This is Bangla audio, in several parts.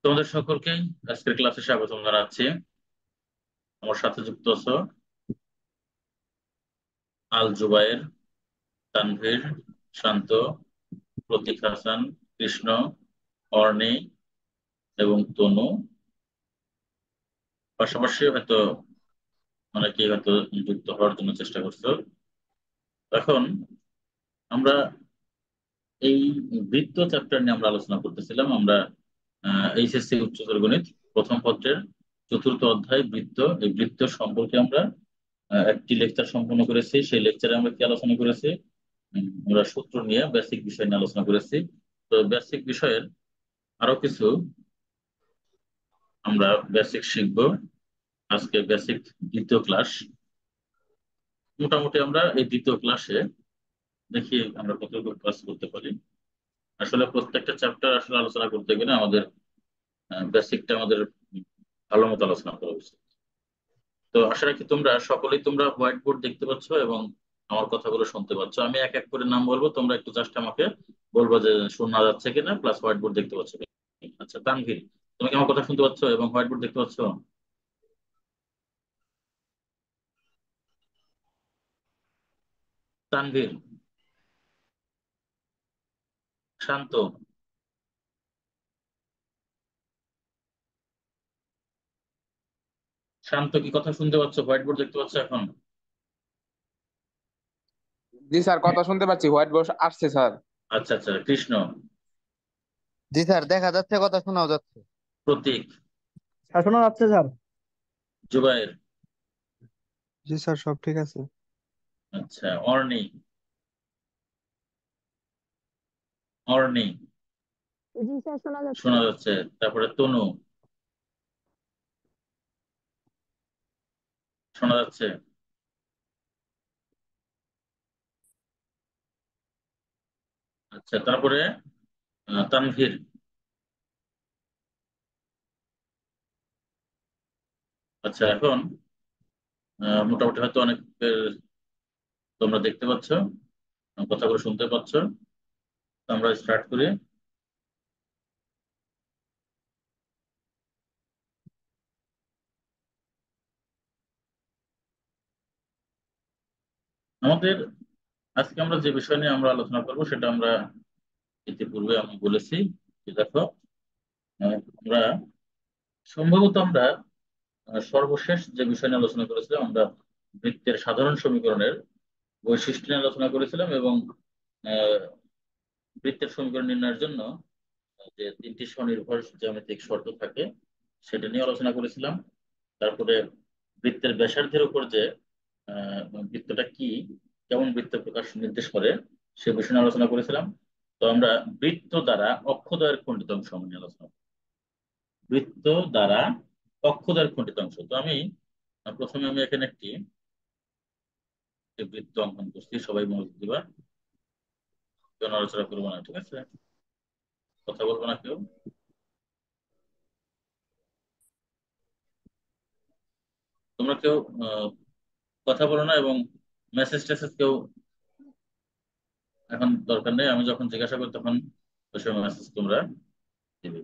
তোমাদের সকলকে আজকের ক্লাসে স্বাগতম জানাচ্ছি। আমার সাথে যুক্ত আছো আল জুবায়ের, তানভীর, শান্ত, প্রতীক হাসান, কৃষ্ণ, অর্ণি এবং তনু। পাশাপাশি হয়তো অনেকেই হয়তো যুক্ত হওয়ার জন্য চেষ্টা করছো। এখন আমরা এই বৃত্ত চ্যাপ্টার নিয়ে আমরা আলোচনা করতেছিলাম। আমরা এইচএসসি উচ্চতর গণিত প্রথম পত্রের চতুর্থ অধ্যায় বৃত্ত, এই বৃত্ত সম্পর্কে আমরা একটি লেকচার সম্পন্ন করেছি। সেই লেকচারে আমরা কি আলোচনা করেছি? আমরা সূত্র নিয়ে বেসিক বিষয় নিয়ে আলোচনা করেছি। তো বেসিক বিষয়ের আরো কিছু আমরা বেসিক শিখবো আজকে। বেসিক দ্বিতীয় ক্লাস। মোটামুটি আমরা এই দ্বিতীয় ক্লাসে দেখি আমরা কতটুকু ক্লাস করতে পারি। আসলে প্রত্যেকটা চ্যাপ্টার আসলে আলোচনা করতে গেলে আমাদের বেসিকটা আমাদের ভালো মতো আলোচনা করা উচিত। তো আশা রাখি তোমরা সকলেই তোমরা হোয়াইট বোর্ড দেখতে পাচ্ছ এবং আমার কথাগুলো শুনতে পাচ্ছ। আমি এক এক করে নাম বলবো, তোমরা একটু জাস্ট আমাকে বলবো যে শোনা যাচ্ছে কিনা, প্লাস হোয়াইট বোর্ড দেখতে পাচ্ছ কিনা। আচ্ছা তানভীর, তুমি কি আমার কথা শুনতে পাচ্ছ এবং হোয়াইট বোর্ড দেখতে পাচ্ছ? তানভীর, শান্ত, শান্ত কি কথা শুনতে পাচ্ছ? হোয়াইট বোর্ড দেখতে পাচ্ছ এখন? জি স্যার, কথা শুনতে পাচ্ছি। হোয়াইট বোর্ড আসছে স্যার। আচ্ছা আচ্ছা, কৃষ্ণ, জি স্যার, দেখা যাচ্ছে, কথা শোনাও যাচ্ছে। প্রতীক, শোনা যাচ্ছে স্যার। জুবায়ের, জি স্যার, সব ঠিক আছে। আচ্ছা অর্ণি, অর্ণি জি স্যার, শোনা যাচ্ছে। শোনা যাচ্ছে। তারপরে তনু, শোনা যাচ্ছে। আচ্ছা তারপরে তানভীর। আচ্ছা এখন মোটামুটি হয়তো অনেক তোমরা দেখতে পাচ্ছ, কথাগুলো শুনতে পাচ্ছ। তো আমরা স্টার্ট করি। আমাদের আজকে আমরা যে বিষয় নিয়ে আমরা আলোচনা করব সেটা আমরা ইতিপূর্বে আমি বলেছি যে দেখো, আমরা সম্ভবত আমরা সর্বশেষ যে বিষয় নিয়ে আলোচনা করেছিলাম, আমরা বৃত্তের সাধারণ সমীকরণের বৈশিষ্ট্য নিয়ে আলোচনা করেছিলাম এবং আহ, বৃত্তের সমীকরণ নির্ণয়ের জন্য যে তিনটি স্বনির্ভর জ্যামিতিক শর্ত থাকে সেটা নিয়ে আলোচনা করেছিলাম। তারপরে বৃত্তের ব্যাসার্ধের উপর যে আহ, বৃত্তটা কি, কেমন বৃত্ত প্রকাশ নির্দেশ করে সে বিষয় নিয়ে আলোচনা করেছিলাম। তো আমরা বৃত্ত দ্বারা অক্ষদ্বয়ের খণ্ডিত অংশ নিয়ে আলোচনা করব। বৃত্ত দ্বারা অক্ষদ্বয়ের খণ্ডিত অংশ। তো আমি প্রথমে আমি এখানে একটি বৃত্ত অঙ্কন করছি, সবাই মনোযোগ দিবা। কেউ নড়াচড়া করবো না, ঠিক আছে? কথা বলবো না কেউ। তোমরা কেউ আহ, কথা বলো না এবং মেসেজ টেসেজ কেউ এখন দরকার নেই। আমি যখন জিজ্ঞাসা করি তখন ওই সময় মেসেজ তোমরা দিবে।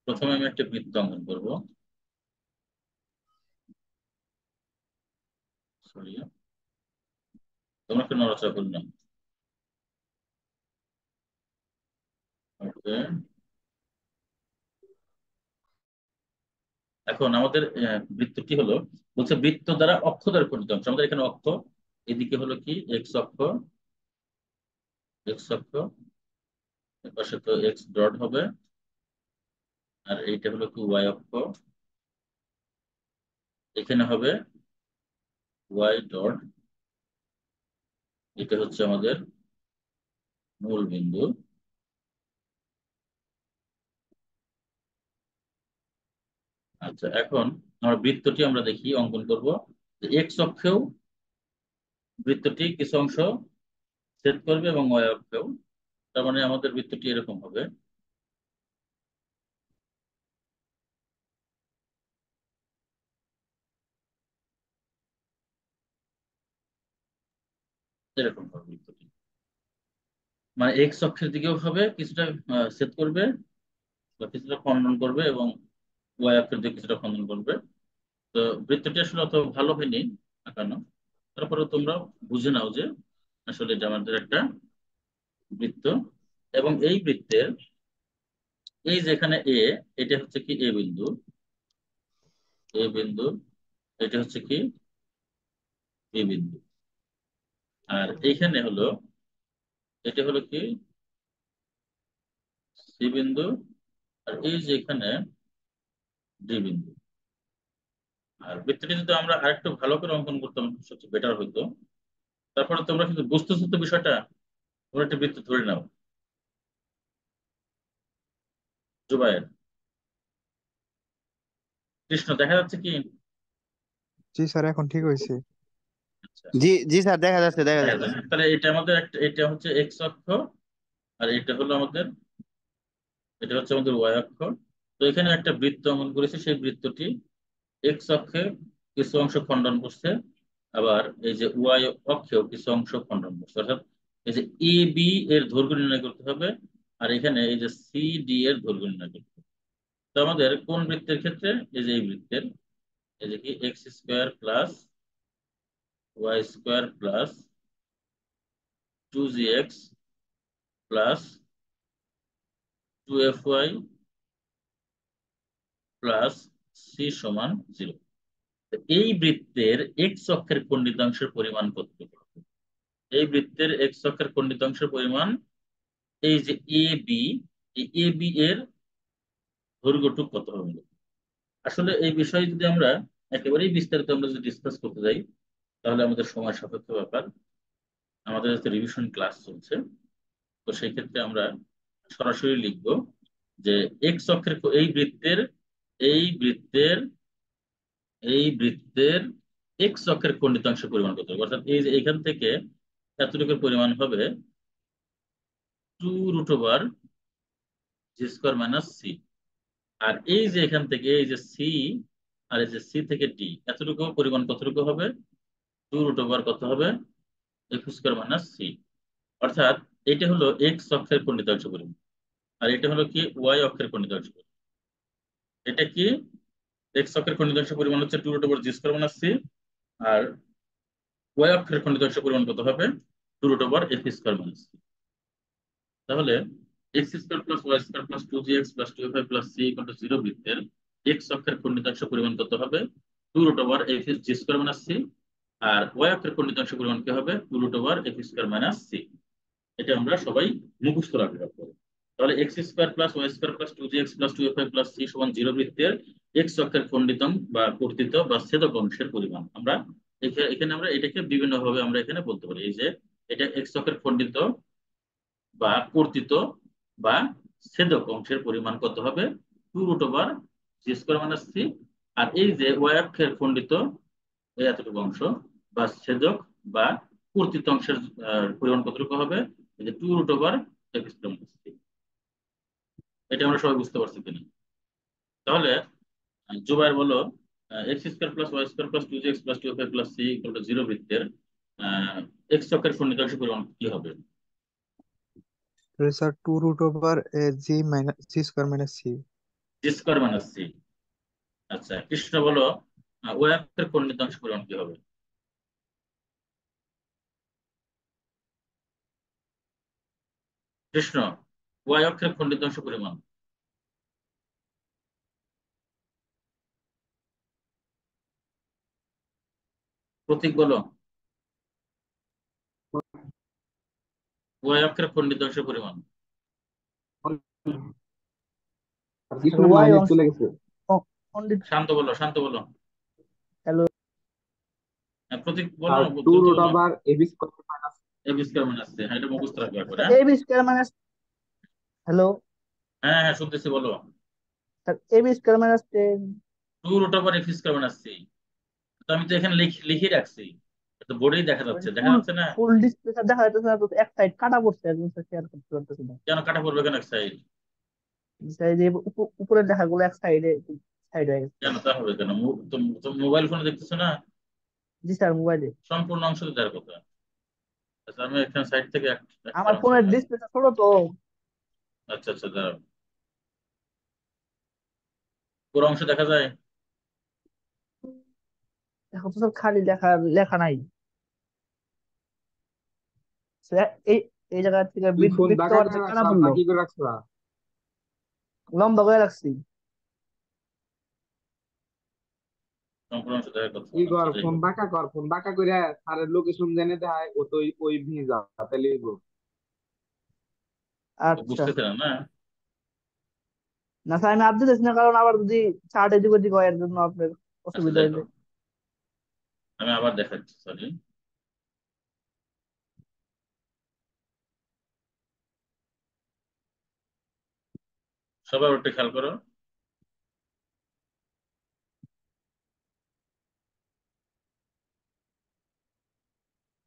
প্রথমে আমি একটা বৃত্ত অঙ্কন করবো। সরি, তোমরা কেউ নড়াচড়া করো না। ওকে, এখন আমাদের বৃত্তটি হলো, বলছে বৃত্ত দ্বারা অক্ষ দ্বারা খণ্ডিত অংশ। আমাদের এখানে অক্ষ, এদিকে হলো কি এক্স অক্ষ, এক্স অক্ষ, এপাশে তো এক্স ডট হবে, আর এইটা হলো কি ওয়াই অক্ষ, এখানে হবে ওয়াই ডট। এটা হচ্ছে আমাদের মূল বিন্দু। আচ্ছা এখন আমরা বৃত্তটি আমরা দেখি অঙ্কন করব। এক্স অক্ষেও বৃত্তটি কিছু অংশ ছেদ করবে এবং ওয়াই অক্ষেও। তার মানে আমাদের বৃত্তটি এরকম হবে, এরকম হবে বৃত্তটি। মানে এক্স অক্ষের দিকেও হবে কিছুটা ছেদ করবে বা কিছুটা খণ্ডন করবে, এবং ওয়াই অক্ষের দিকে কিছুটা খণ্ডন করবে। তো বৃত্তটি আসলে অত ভালো হয়নি আঁকানো, তারপরে তোমরা বুঝে নাও যে আসলে এটা আমাদের একটা বৃত্ত। এবং এই বৃত্তের এই যেখানে এ, এটা হচ্ছে কি এ বিন্দু, এ বিন্দু, এটা হচ্ছে কি বি বিন্দু, আর এইখানে হলো, এটা হলো কি সি বিন্দু, আর এই যে এখানে ডি বিন্দু। আর বৃত্তটি যদি আমরা আরেকটু ভালো করে অঙ্কন করতাম সবচেয়ে বেটার হইতো। তারপরে তোমরা কিন্তু বুঝতেছো তো বিষয়টা, তোমরা একটা বৃত্ত ধরে নাও। জুবায়ের, কৃষ্ণ দেখা যাচ্ছে কি? জি স্যার এখন ঠিক হয়েছে। আচ্ছা, জি জি স্যার, দেখা যাচ্ছে দেখা দেখা যাচ্ছে। যাচ্ছে। তাহলে এটা আমাদের একটা, এটা হচ্ছে এক্স অক্ষ, আর এটা হলো আমাদের, এটা হচ্ছে আমাদের ওয়াই অক্ষ। তো এখানে একটা বৃত্ত অঙ্কন করেছি, সেই বৃত্তটি এক্স অক্ষে কিছু অংশ খণ্ডন করছে, আবার এই যে ওয়াই অক্ষেও কিছু অংশ খণ্ডন করছে। অর্থাৎ এই যে এ বি এর দৈর্ঘ্য নির্ণয় করতে হবে, আর এখানে এই যে সি ডি এর দৈর্ঘ্য নির্ণয় করতে হবে। তো আমাদের কোন বৃত্তের ক্ষেত্রে, এই যে এই বৃত্তের, এই যে কি x square plus Y square plus 2gx plus 2fy plus C সমান 0। এই বৃত্তের এক্স অক্ষের খণ্ডিতাংশের পরিমাণ কতটুকু হবে? এই বৃত্তের এক্স অক্ষের খণ্ডিতাংশের পরিমাণ, এই যে এ বি, এই এ বি এর দৈর্ঘ্যটুকু কত হবে? আসলে এই বিষয়ে যদি আমরা একেবারেই বিস্তারিত আমরা যদি ডিসকাস করতে যাই, তাহলে আমাদের সময় সাপেক্ষ ব্যাপার। আমাদের যাতে রিভিশন ক্লাস চলছে, তো সেই ক্ষেত্রে আমরা সরাসরি লিখব যে এক্স অক্ষের এই বৃত্তের এই বৃত্তের এক্স অক্ষের খণ্ডিতাংশের পরিমাণ কত হবে? অর্থাৎ এই যে এখান থেকে এতটুকুর পরিমাণ হবে 2√ওভার জি স্কোয়ার মাইনাস সি। আর এই যে এখান থেকে এই যে সি, আর এই যে সি থেকে ডি, এতটুকু পরিমাণ কতটুকু হবে? 2√ওভার কত হবে? X square minus c. অর্থাৎ এটা হলো এক্স অক্ষের খণ্ডিতাংশ পরিমাণ, আর এটা হলো কি ওয়াই অক্ষের খণ্ডিতাংশ পরিমাণ। এটা কি এক্স অক্ষের খণ্ডিতাংশ পরিমাণ হচ্ছে 2√ওভার জি স্কোয়ার মাইনাস সি, আর ওয়াই অক্ষের খণ্ডিতাংশ পরিমাণ কত হবে? 2√ওভার এক্স স্কোয়ার মাইনাস সি। তাহলে x square plus Y square plus 2gx plus 2fy plus C equal to 0 বৃত্তের এক্স অক্ষের খণ্ডিতাংশ পরিমাণ কত হবে? 2√ওভার এক্স জি স্কোয়ার মাইনাস সি। আর ওয়াই অক্ষের খণ্ডিতাংশ পরিমাণ কি হবে? 2√ওভার এক্স স্কোয়ার মাইনাস সি। এটা আমরা সবাই মুখস্থ রাখবো পরে। তাহলে x square plus Y square plus 2gx plus 2fy plus C সমান 0 বৃত্তের এক্স অক্ষের খণ্ডিতং বা কর্তিত বা ছেদক অংশের পরিমাণ আমরা এখানে আমরা এটাকে বিভিন্ন ভাবে আমরা এখানে বলতে পারি। এই যে এটা এক্স অক্ষের খণ্ডিত বা কর্তিত বা ছেদক অংশের পরিমাণ কত হবে? 2√ওভার জি স্কোয়ার মাইনাস সি। আর এই যে ওয়াই অক্ষের খণ্ডিত এই এতটুকু অংশ বা ছেদক বা কর্তিত অংশের পরিমাণ কতটুকু হবে? এই যে 2√ওভার এক্স স্কোয়ার মাইনাস সি। এটা আমরা সবাই বুঝতে পারছি কিনা? তাহলে জুবাইর বলো, x square plus Y square plus 2gx plus 2fy plus C equal to 0 বৃত্তের এক্স অক্ষের খণ্ডিতাংশ পরিমাণ কি হবে? তাহলে স্যার 2√ওভার g minus g square minus c. G square minus c. আচ্ছা, কৃষ্ণ বলো, ওয়াই অক্ষের খণ্ডিতাংশ পরিমাণ কি হবে? কৃষ্ণ, ওয়াই অক্ষের খণ্ডিতাংশ পরিমাণ। প্রতীক বলো, ওয়াই অক্ষের খণ্ডিতাংশ পরিমাণ। কৃষ্ণ ওয়াই মাইনাস অংশ চলে গেছে। খণ্ডিত। শান্ত বলো, শান্ত বলো। হ্যালো। প্রতীক বলো আর না, টু দ্রুত রুট বলো। Over A B square minus. A B square minus C, হ্যাঁ এটা মুখস্থ রাখবে একবার। স্যার হ্যাঁ A B square minus, hello হ্যাঁ হ্যাঁ, শুনতেছি বলো। Sir A B square minus 10। 2√ওভার এক্স স্কয়ার মাইনাস সি। তো আমি তো এখানে লিখে রাখছি, তো বোর্ডেই দেখা যাচ্ছে, দেখা ফুল যাচ্ছে না? ফুল ডিসপ্লে স্যার দেখা যাচ্ছে না তো, এক সাইড কাটা পড়ছে একদম স্যার, শেয়ার করতে পারতেছি না। কেন কাটা পড়বে কেন এক সাইড? স্যার এই যে উপরের লেখাগুলো এক সাইডে সাইড হয়ে গেছে কেন স্যার। তা হবে কেন? তো মোবাইল ফোনে দেখতেছো না? জি স্যার মোবাইলে। সম্পূর্ণ অংশ তো দেওয়ার কথা। আচ্ছা আমি এখানে সাইড থেকে একটা আমার অংশ ফোনের দেখাবো। ডিসপ্লেটা ছোট তো। আচ্ছা আচ্ছা, দাঁড়াও, পুরো অংশ দেখা যায়? এখন তো সব খালি লেখা, লেখা নাই। এই এই জায়গা থেকে তুই ফোন বাঁকা বৃত্তচাপ করে কাটা রাখছ পড়লো, বাকি করে রাখছ? লম্বা করে রাখছি। সম্পূর্ণ অংশ দেখার কথা। কি আচ্ছা কর, যাই ফোন হোক, বাঁকা কর, ফোন বাঁকা করে স্যারের লোকেশন জেনে দেয়, ও তো ওই ভিয়ে যা, তাহলে হইবো। তো আচ্ছা। বুঝতেছে না না? না স্যার আমি আপডেট দিচ্ছি না, কারণ আবার যদি চার্ট এদিক ওদিক হয় এর জন্য আপনার আচ্ছা অসুবিধা যাই হইবে। হোক, আমি আবার দেখাচ্ছি, সরি। সবাই একটু খেয়াল করো।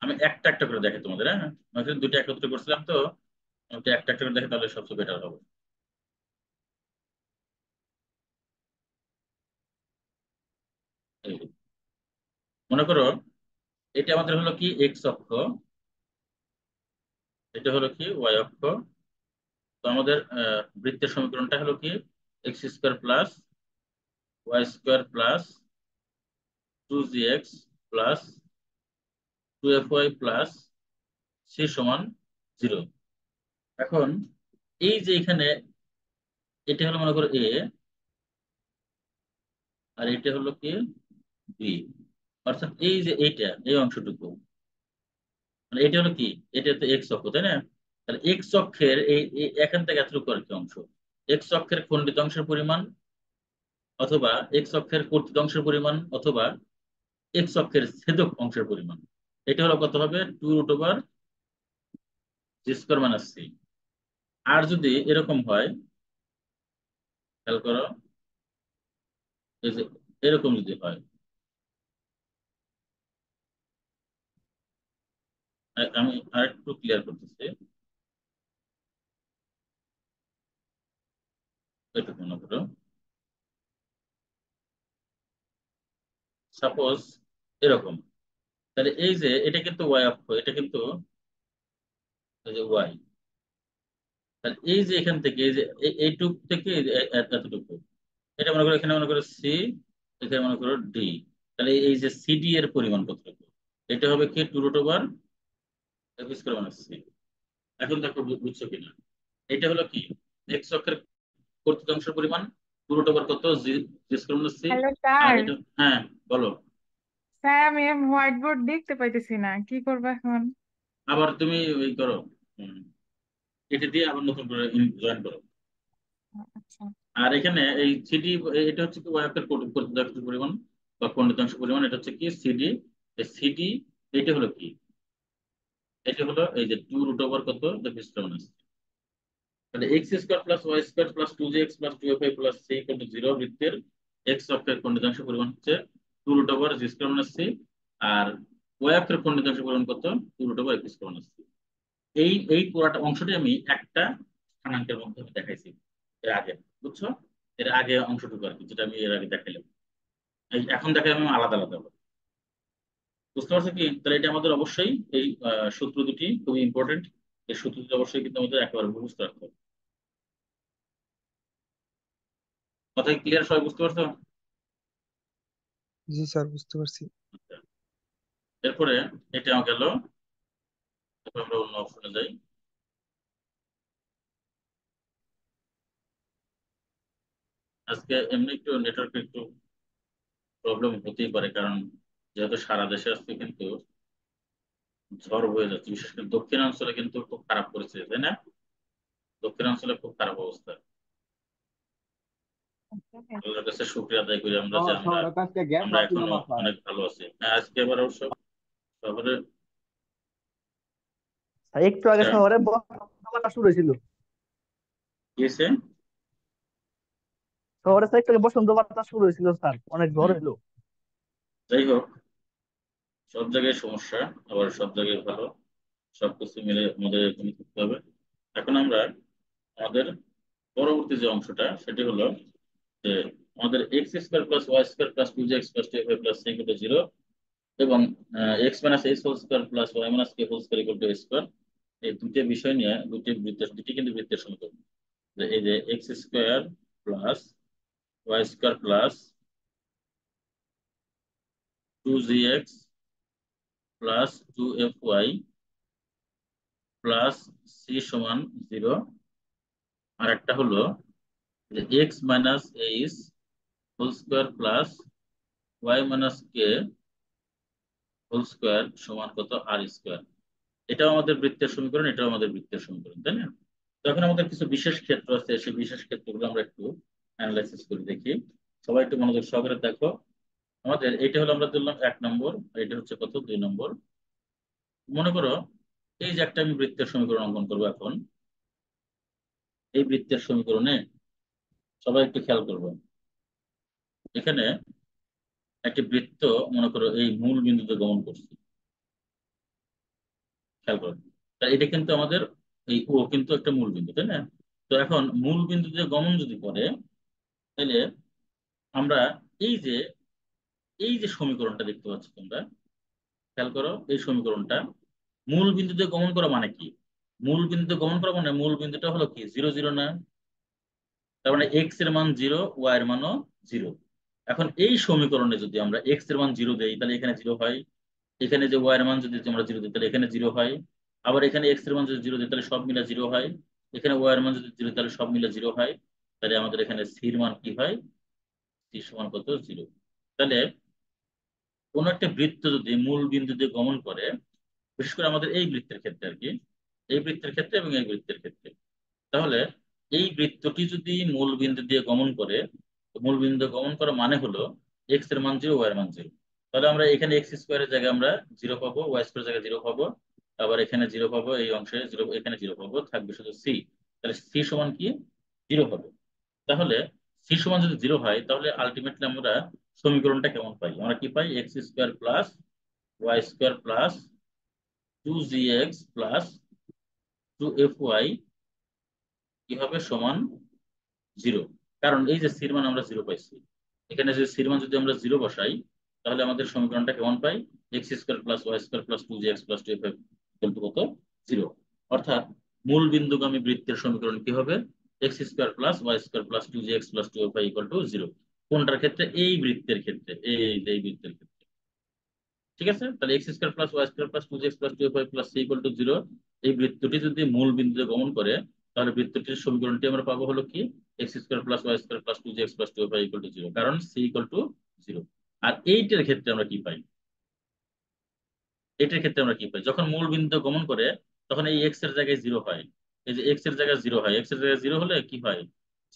আমি একটা একটা করে দেখি তোমাদের, হ্যাঁ আমি এখানে দুটো একত্র করছিলাম তো, আমি যদি একটা একটা করে দেখি তাহলে সবচেয়ে বেটার হবে। এই যে, মনে করো এটা আমাদের হলো কি এক্স অক্ষ, এটা হলো কি ওয়াই অক্ষ। তো আমাদের বৃত্তের সমীকরণটা হলো কি x square plus Y square plus 2gx plus 2fy plus C সমান 0। এখন এই যে এখানে এটা হলো মনে করো এ, আর এটা হলো কি বি, অর্থাৎ এই যে এইটা এই অংশটুকু, মানে এটা হলো কি, এটা তো এক্স অক্ষ তাই না? তাহলে এক্স অক্ষের এখান থেকে এতটুকু আর কি অংশ, এক্স অক্ষের খণ্ডিত অংশের পরিমাণ, অথবা এক্স অক্ষের কর্তিত অংশের পরিমাণ, অথবা এক্স অক্ষের ছেদক অংশের পরিমাণ। এটা হলো কত হবে, 2√/, জি স্কোয়ার মাইনাস সি। আর যদি এরকম হয়, খেয়াল করো, এই যে এরকম যদি হয়, আমি আরেকটু ক্লিয়ার করতেছি, এটুকু মনে করো, সাপোজ এরকম, তাহলে এই যে এটা কিন্তু ওয়াই অক্ষ, এটা কিন্তু এই যে ওয়াই, তাহলে এই যে এখান থেকে এই যে এইটুক থেকে এই যে এতটুকু, এটা মনে করো, এখানে মনে করো সি, এখানে মনে করো ডি, তাহলে এই যে সিডি এর পরিমাণ কতটুকু, এটা হবে কি 2√/, এক্স স্কয়ার মাইনাস সি। এখন দেখো বুঝছো কিনা, এটা হলো কি এক্স অক্ষের কর্তৃক অংশের পরিমাণ, 2√/, কত জি, জি স্কয়ার মাইনাস সি। হ্যালো আর স্যার। এটা, হ্যাঁ বলো। স্যার আমি হোয়াইট বোর্ড দেখতে পাইতেছি না, কি করবো এখন? আবার তুমি ওই করো, এটা দিয়ে আবার নতুন করে জয়েন করো। আচ্ছা। আর এখানে এই সিডি, এটা হচ্ছে কি ওয়াইফের কর্তৃত্ব পরিমাণ বা খণ্ডিতাংশ পরিমাণ, এটা হচ্ছে কি সিডি। এই সিডি এটা হলো কি, এটা হলো এই যে 2√/, কত বিশ্লেষণ আছে। তাহলে x square plus Y square plus 2gx plus 2fy plus C equal to 0 বৃত্তের এক্স অক্ষের খণ্ডিতাংশ পরিমাণ হচ্ছে 2√/, জি স্কোয়ার মাইনাস সি। আর ওয়াই অক্ষের খণ্ডিতাংশ পরিমাণ কত, 2√/, এক্স স্কোয়ার মাইনাস সি। এই পুরাটা অংশটি আমি একটা স্থানাঙ্কের মধ্যে আমি দেখাইছি এর আগে, বুঝছো? এর আগে অংশটুকু আর কি, যেটা আমি এর আগে দেখাইলাম, এখন দেখাই আমি আলাদা আলাদা ভাবে। বুঝতে পারছো কি? তাহলে এটা আমাদের অবশ্যই এই সূত্র দুটি খুবই ইম্পর্টেন্ট, এই সূত্র দুটি অবশ্যই কিন্তু আমাদের একেবারে মুখস্থ রাখতে হবে। কথা ক্লিয়ার, সবাই বুঝতে পারছো? জি স্যার, বুঝতে পারছি। আচ্ছা, এরপরে এটা গেল, তারপর আমরা অন্য অপশনে যাই। আজকে এমনি একটু নেটওয়ার্ক একটু প্রবলেম হতেই পারে, কারণ যেহেতু সারা দেশে আজকে কিন্তু ঝড় হয়ে যাচ্ছে, বিশেষ করে দক্ষিণাঞ্চলে কিন্তু খুব খারাপ পরিস্থিতি তাই না? দক্ষিণাঞ্চলে খুব খারাপ অবস্থা। আল্লাহর কাছে শুকরিয়া আদায় করি আমরা যে আমরা শহরে তো আজকে গ্যাস আমরা আসছিল এখনো না স্যার। অনেক ভালো আছি। হ্যাঁ আজকে আবার অবশ্য শহরে আর একটু আগে শহরে বর্ষণ শুরু হয়েছিল। গিয়েছে। শহরে তো একটু আগে বসন্ত বাতাস শুরু হয়েছিল স্যার, অনেক ঝড় হুম, হলো। যাই হোক, সব জায়গায় সমস্যা, আবার সব জায়গায় ভালো, সবকিছু মিলে আমাদের এরকম করতে হবে। এখন আমরা আমাদের পরবর্তী যে অংশটা সেটি হলো যে আমাদের x square plus Y square plus 2gx plus 2fy plus C equal to 0 এবং x minus H whole square plus Y minus K whole square equal to a square, এই দুটো বিষয় নিয়ে দুটি কিন্তু বৃত্তের সমীকরণ। এই যে x square plus Y square plus 2gx plus 2fy plus C সমান 0, আর একটা হলো যে x minus H whole square plus Y minus কে হোল স্কোয়ার সমান কত আর স্কোয়ার। এটাও আমাদের বৃত্তের সমীকরণ, এটাও আমাদের বৃত্তের সমীকরণ, তাই না? তো এখন আমাদের কিছু বিশেষ ক্ষেত্র আছে, সেই বিশেষ ক্ষেত্রগুলো আমরা একটু অ্যানালাইসিস করে দেখি। সবাই একটু মনোযোগ সহকারে দেখো। আমাদের এটা হলো, আমরা ধরলাম 1 নম্বর, এটা হচ্ছে কত 2 নম্বর। মনে করো এই যে একটা আমি বৃত্তের সমীকরণ অঙ্কন করবো এখন। এই বৃত্তের সমীকরণে সবাই একটু খেয়াল করবো, এখানে একটি বৃত্ত মনে করো এই মূল বিন্দুতে গমন করছে, খেয়াল করো। তা এটা কিন্তু আমাদের এই ও কিন্তু একটা মূল বিন্দু, তাই না? তো এখন মূল বিন্দুতে গমন যদি করে, তাহলে আমরা এই যে এই যে সমীকরণটা দেখতে পাচ্ছ তোমরা, খেয়াল করো এই সমীকরণটা মূল বিন্দুতে গমন করা মানে কি? মূল বিন্দুতে গমন করা মানে মূল বিন্দুটা হলো কি 0 0 না? তার মানে এক্স এর মান 0, ওয়াই এর মানও 0। এখন এই সমীকরণে যদি আমরা এক্স এর মান 0 দেই তাহলে এখানে 0 হয়, এখানে যে ওয়াই এর মান যদি আমরা 0 দিই তাহলে এখানে 0 হয়, আবার এখানে এক্স এর মান যদি 0 দিই তাহলে সব মিলে 0 হয়, এখানে ওয়াই এর মান যদি 0 তাহলে সব মিলে 0 হয়। তাহলে আমাদের এখানে সি এর মান কি হয়? সি সমান কত? 0। তাহলে কোন একটা বৃত্ত যদি মূল বিন্দু দিয়ে গমন করে, বিশেষ করে আমাদের এই বৃত্তের ক্ষেত্রে আর কি, এই বৃত্তের ক্ষেত্রে এবং এই বৃত্তের ক্ষেত্রে, তাহলে এই বৃত্তটি যদি মূল বিন্দু দিয়ে গমন করে, তো মূল বিন্দু দিয়ে গমন করা মানে হলো এক্স এর মান 0, ওয়াই এর মান 0। তাহলে আমরা এখানে এক্স স্কোয়ারের জায়গায় আমরা 0 পাবো, ওয়াই স্কোয়ারের জায়গায় 0 পাবো, আবার এখানে 0 পাবো, এই অংশে 0, এখানে 0 পাবো, থাকবে শুধু সি। তাহলে সি সমান কি? 0 হবে। তাহলে সি সমান যদি 0 হয়, তাহলে আলটিমেটলি আমরা সমীকরণটা কেমন পাই? আমরা কি পাই? X square plus Y square plus 2gx plus 2fy কি হবে? সমান 0। কারণ এই যে সির মান আমরা 0 পাইছি, এখানে যে সির মান যদি আমরা 0 বসাই, তাহলে আমাদের সমীকরণটা কেমন পাই? X square plus Y square plus 2gx plus 2fy কত? 0। অর্থাৎ মূল বিন্দুগামী বৃত্তের সমীকরণ কি হবে? X square plus Y square plus 2gx plus 2fy equal to 0। কোনটার ক্ষেত্রে? এই বৃত্তের ক্ষেত্রে, এই বৃত্তের ক্ষেত্রে। ঠিক আছে, তাহলে x square plus Y square plus 2gx plus 2fy plus C equal to 0, এই বৃত্তটি যদি মূল বিন্দুতে গমন করে, তাহলে বৃত্তটির সমীকরণটি আমরা পাবো হলো কি? X square plus Y square plus 2gx plus 2fy equal to 0, কারণ সি ইকুয়াল টু 0। আর এইটার ক্ষেত্রে আমরা কি পাই? এটার ক্ষেত্রে আমরা কি পাই? যখন মূল বিন্দুতে গমন করে, তখন এই এক্স এর জায়গায় 0 হয়। এই যে এক্স এর জায়গায় 0 হয়, এক্স এর জায়গায় 0 হলে কি হয়?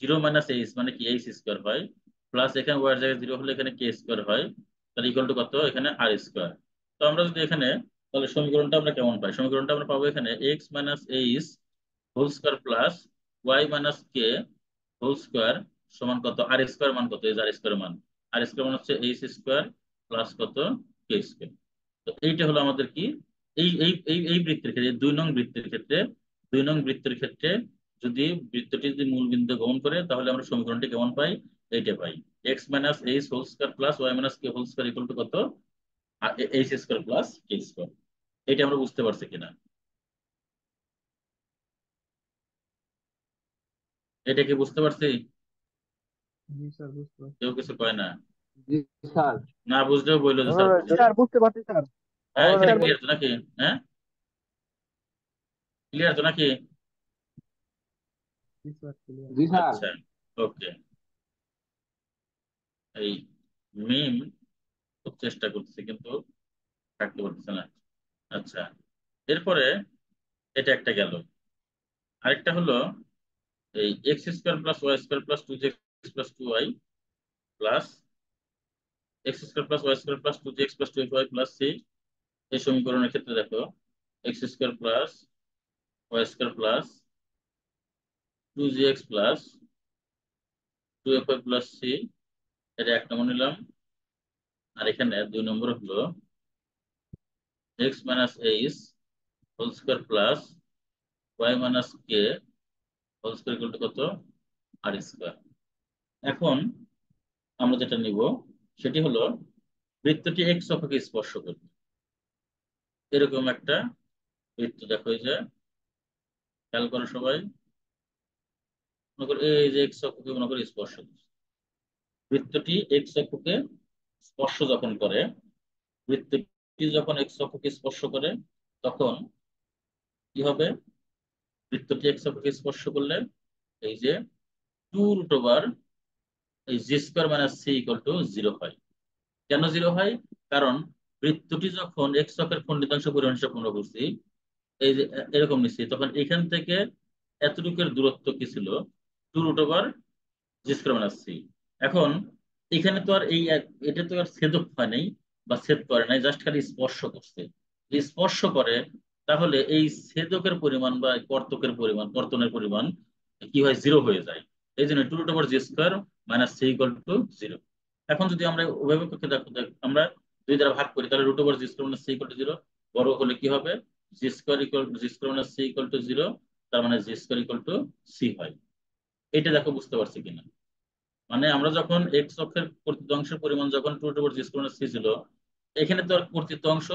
0 মাইনাস এইচ মানে কি? এইচ স্কোয়ার হয়, প্লাস এখানে ওয়াই এর জায়গায় 0 হলে এখানে কে স্কোয়ার হয়, তাহলে ইকুয়াল টু কত? এখানে আর স্কোয়ার। তো আমরা যদি এখানে, তাহলে সমীকরণটা আমরা কেমন পাই? সমীকরণটা আমরা পাবো এখানে X minus H whole square plus Y minus কে হোল স্কোয়ার সমান কত? আর স্কোয়ার মান কত? এই যে আর স্কোয়ার মান, আর স্কোয়ার মান হচ্ছে এইচ স্কোয়ার প্লাস কত? কে স্কোয়ার। তো এইটা হলো আমাদের কি, এই বৃত্তের ক্ষেত্রে, 2 নং বৃত্তের ক্ষেত্রে, 2 নং বৃত্তের ক্ষেত্রে যদি বৃত্তটি যদি মূল বিন্দু গমন করে, তাহলে আমরা সমীকরণটি কেমন পাই? এইটা পাই, X minus H whole square plus Y minus K whole square equal to কত? H square plus K square. এটা আমরা বুঝতে পারছি কিনা? এটা কি বুঝতে পারছি? জি স্যার, বুঝতে পারছি। কেউ কিছু কয় না? জি স্যার। না বুঝলেও বললো যে স্যার বুঝছি। স্যার বুঝতে পারছি স্যার। হ্যাঁ, এখানে স্যার ক্লিয়ার তো নাকি? হ্যাঁ, ক্লিয়ার তো নাকি? জি স্যার, ক্লিয়ার। জি স্যার। আচ্ছা, ওকে। এই মিম খুব চেষ্টা করতেছে কিন্তু থাকতে পারতেছে না। আচ্ছা, এরপরে এটা একটা গেল, আরেকটা হলো এই x square plus Y square plus 2x plus 2y plus x square plus Y square plus 2x plus 2y plus c. এই সমীকরণের ক্ষেত্রে দেখো x square plus Y square plus 2gx plus 2fy plus c, এটা 1 নম্বর নিলাম। আর এখানে 2 নম্বর হলো x minus H whole square plus Y minus K whole square equal to কত? R square. এখন আমরা যেটা নিব সেটি হলো বৃত্তটি এক্স অক্ষকে স্পর্শ করবে। এরকম একটা বৃত্ত দেখো, এই যে খেয়াল করো সবাই, মনে করো এই যে এক্স অক্ষকে মনে করো স্পর্শ করছে। বৃত্তটি এক্স অক্ষকে স্পর্শ যখন করে, বৃত্তটি যখন এক্স অক্ষকে স্পর্শ করে, তখন কি হবে? বৃত্তটি এক্স অক্ষকে স্পর্শ করলে এই যে 2√, এই G square minus C equal to 0 হয়। কেন 0 হয়? কারণ বৃত্তটি যখন এক্স অক্ষের খণ্ডিতাংশ পরিমাণ হিসাব আমরা করছি, এই যে এরকম নিচ্ছি, তখন এখান থেকে এতটুকুর দূরত্ব কি ছিল? 2√, জি স্কোয়ার মাইনাস সি। এখন এখানে তো আর এটা তো আর ছেদক হয় নাই বা ছেদ করে নাই, জাস্ট খালি স্পর্শ করছে। যদি স্পর্শ করে তাহলে এই ছেদকের পরিমাণ বা কর্তকের পরিমাণ, কর্তনের পরিমাণ কি হয়? 0 হয়ে যায়। এই জন্য 2√, জি square minus C equal to 0। এখন যদি আমরা উভয় পক্ষকে আমরা 2 দ্বারা ভাগ করি, তাহলে √, G square minus C equal to 0। বড় হলে কি হবে? G square minus C equal to 0, তার মানে G square equal to C হয়। এটা দেখো বুঝতে পারছি কিনা? মানে আমরা যখন এক্স অক্ষের কর্তৃত্ব অংশের পরিমাণ যখন 2√, জি স্কোয়ার মাইনাস সি ছিল, এখানে তো আর কর্তৃত্ব অংশ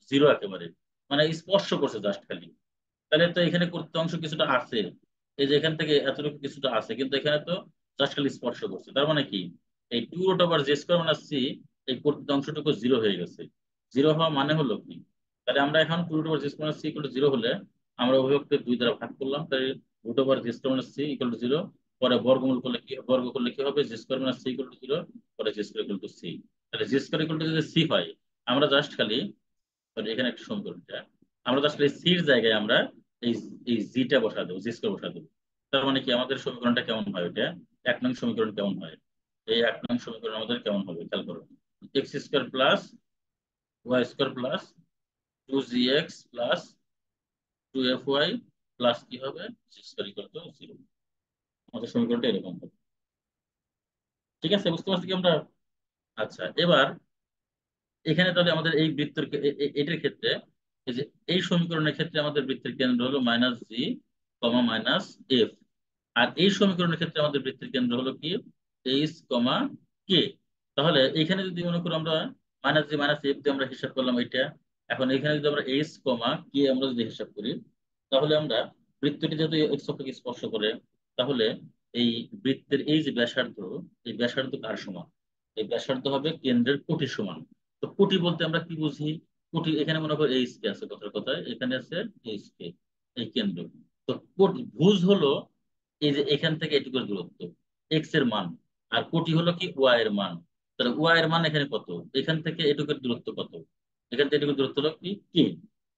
0 একেবারে, মানে স্পর্শ করছে জাস্ট খালি। তাহলে তো এখানে কর্তৃত্ব অংশ কিছুটা আছে, এই যে এখান থেকে এতটুকু কিছুটা আছে, কিন্তু এখানে তো জাস্ট খালি স্পর্শ করছে। তার মানে কি? এই 2√, জি স্কোয়ার মাইনাস সি, এই কর্তৃত্ব অংশটুকু 0 হয়ে গেছে। 0 হওয়া মানে হলো কি? তাহলে আমরা এখন 2√, জি square minus C equal to 0 হলে আমরা উভয়কে 2 দ্বারা ভাগ করলাম, তাই √, G square minus C equal to 0। পরে বর্গমূল করলে কি, বর্গ করলে কি হবে? G square minus C equal to 0, পরে G square equal to C. তাহলে জি স্কোয়ার ইকুয়াল টু যদি সি হয়, আমরা জাস্ট খালি, এখানে একটা সমীকরণটা আমরা জাস্ট এই সির জায়গায় আমরা এই এই জিটা বসা দেবো, জি স্কোয়ার বসা দেবো। তার মানে কি আমাদের সমীকরণটা কেমন হয়? এটা 1 নং সমীকরণ কেমন হয়? এই 1 নং সমীকরণ আমাদের কেমন হবে খেয়াল করো। x² plus y² plus 2gx plus 2fy plus কি হবে? G square equal to 0। আমাদের সমীকরণটা এরকম হবে। ঠিক আছে, বুঝতে পারছি কি আমরা? আচ্ছা, এবার এখানে তাহলে আমাদের এই বৃত্তের এটার ক্ষেত্রে, এই যে এই সমীকরণের ক্ষেত্রে আমাদের বৃত্তের কেন্দ্র হলো -g, -f। আর এই সমীকরণের ক্ষেত্রে আমাদের বৃত্তের কেন্দ্র হলো কি? h, k। তাহলে এখানে যদি মনে করো আমরা -g, -f দিয়ে আমরা হিসাব করলাম এটা। এখন এখানে যদি আমরা h, k আমরা যদি হিসাব করি, তাহলে আমরা বৃত্তটি যেহেতু এক্স অক্ষকে স্পর্শ করে, তাহলে এই বৃত্তের এই যে ব্যাসার্ধ, এই ব্যাসার্ধ কার সমান? এই ব্যাসার্ধ হবে কেন্দ্রের কোটির সমান। তো কোটি বলতে আমরা কি বুঝি? কোটি, এখানে মনে করো এইচ কে আছে, কথার কথায় এখানে আছে এইচ কে, এই কেন্দ্র। তো ভুজ হলো এই যে এখান থেকে এটুকুর দূরত্ব, এক্স এর মান। আর কোটি হলো কি? ওয়াই এর মান। তাহলে ওয়াই এর মান এখানে কত? এখান থেকে এটুকুর দূরত্ব কত? এখান থেকে এটুকুর দূরত্ব হলো কি? কে।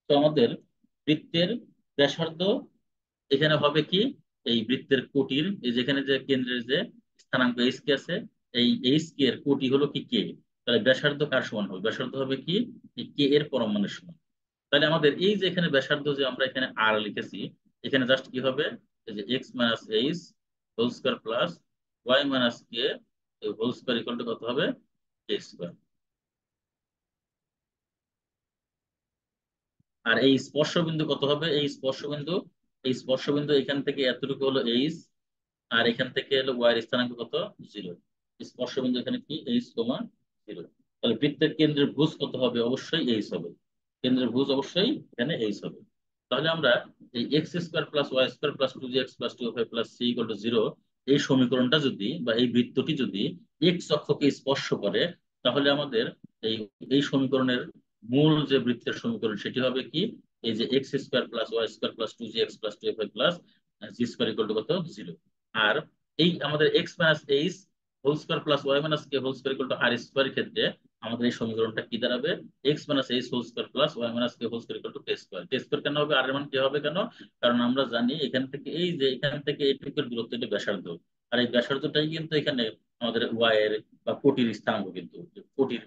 তো আমাদের বৃত্তের ব্যাসার্ধ এখানে হবে কি? এই বৃত্তের কোটির, এই যেখানে যে কেন্দ্রের যে স্থানাঙ্ক এইচ কে আছে, এই এইচ কে এর কোটি হলো কি? কে। তাহলে ব্যাসার্ধ কার সমান হবে? ব্যাসার্ধ হবে কি? এই কে এর পরম মানের সমান। তাহলে আমাদের এই যে এখানে ব্যাসার্ধ যে আমরা এখানে আর লিখেছি, এখানে জাস্ট কি হবে? এই যে x minus H whole square plus Y minus K whole square equal to কত হবে? কে স্কোয়ার। আর এই স্পর্শবিন্দু কত হবে? এই স্পর্শবিন্দু এখান থেকে এতটুকু হলো এইচ, আর এখান থেকে হলো ওয়াই এর স্থানাঙ্ক কত? 0। স্পর্শবিন্দু এখানে কি? h, 0। তাহলে বৃত্তের কেন্দ্রের ভুজ কত হবে? অবশ্যই এইচ হবে। কেন্দ্রের ভুজ অবশ্যই এখানে এইচ হবে। তাহলে আমরা এই x² plus y² plus 2gx plus 2fy plus c equal to 0, এই সমীকরণটা যদি বা এই বৃত্তটি যদি এক্স অক্ষকে স্পর্শ করে, তাহলে আমাদের এই এই সমীকরণের মূল যে বৃত্তের সমীকরণ সেটি হবে কি? এই যে x² plus y² plus 2gx plus 2fy plus g² equal to কত? 0। আর এই আমাদের x minus H whole square plus Y minus K whole square equal to R square ক্ষেত্রে আমাদের এই সমীকরণটা কি দাঁড়াবে? x minus H whole square plus Y minus K whole square equal to K square. K square কেন হবে? আর এর মান কে হবে কেন? কারণ আমরা জানি এখান থেকে এই যে এখান থেকে এইটুকুর দূরত্ব, এটা ব্যাসার্ধ। আর এই ব্যাসার্ধটাই কিন্তু এখানে আমাদের ওয়াই এর বা কোটির স্থানাঙ্ক, কিন্তু কোটির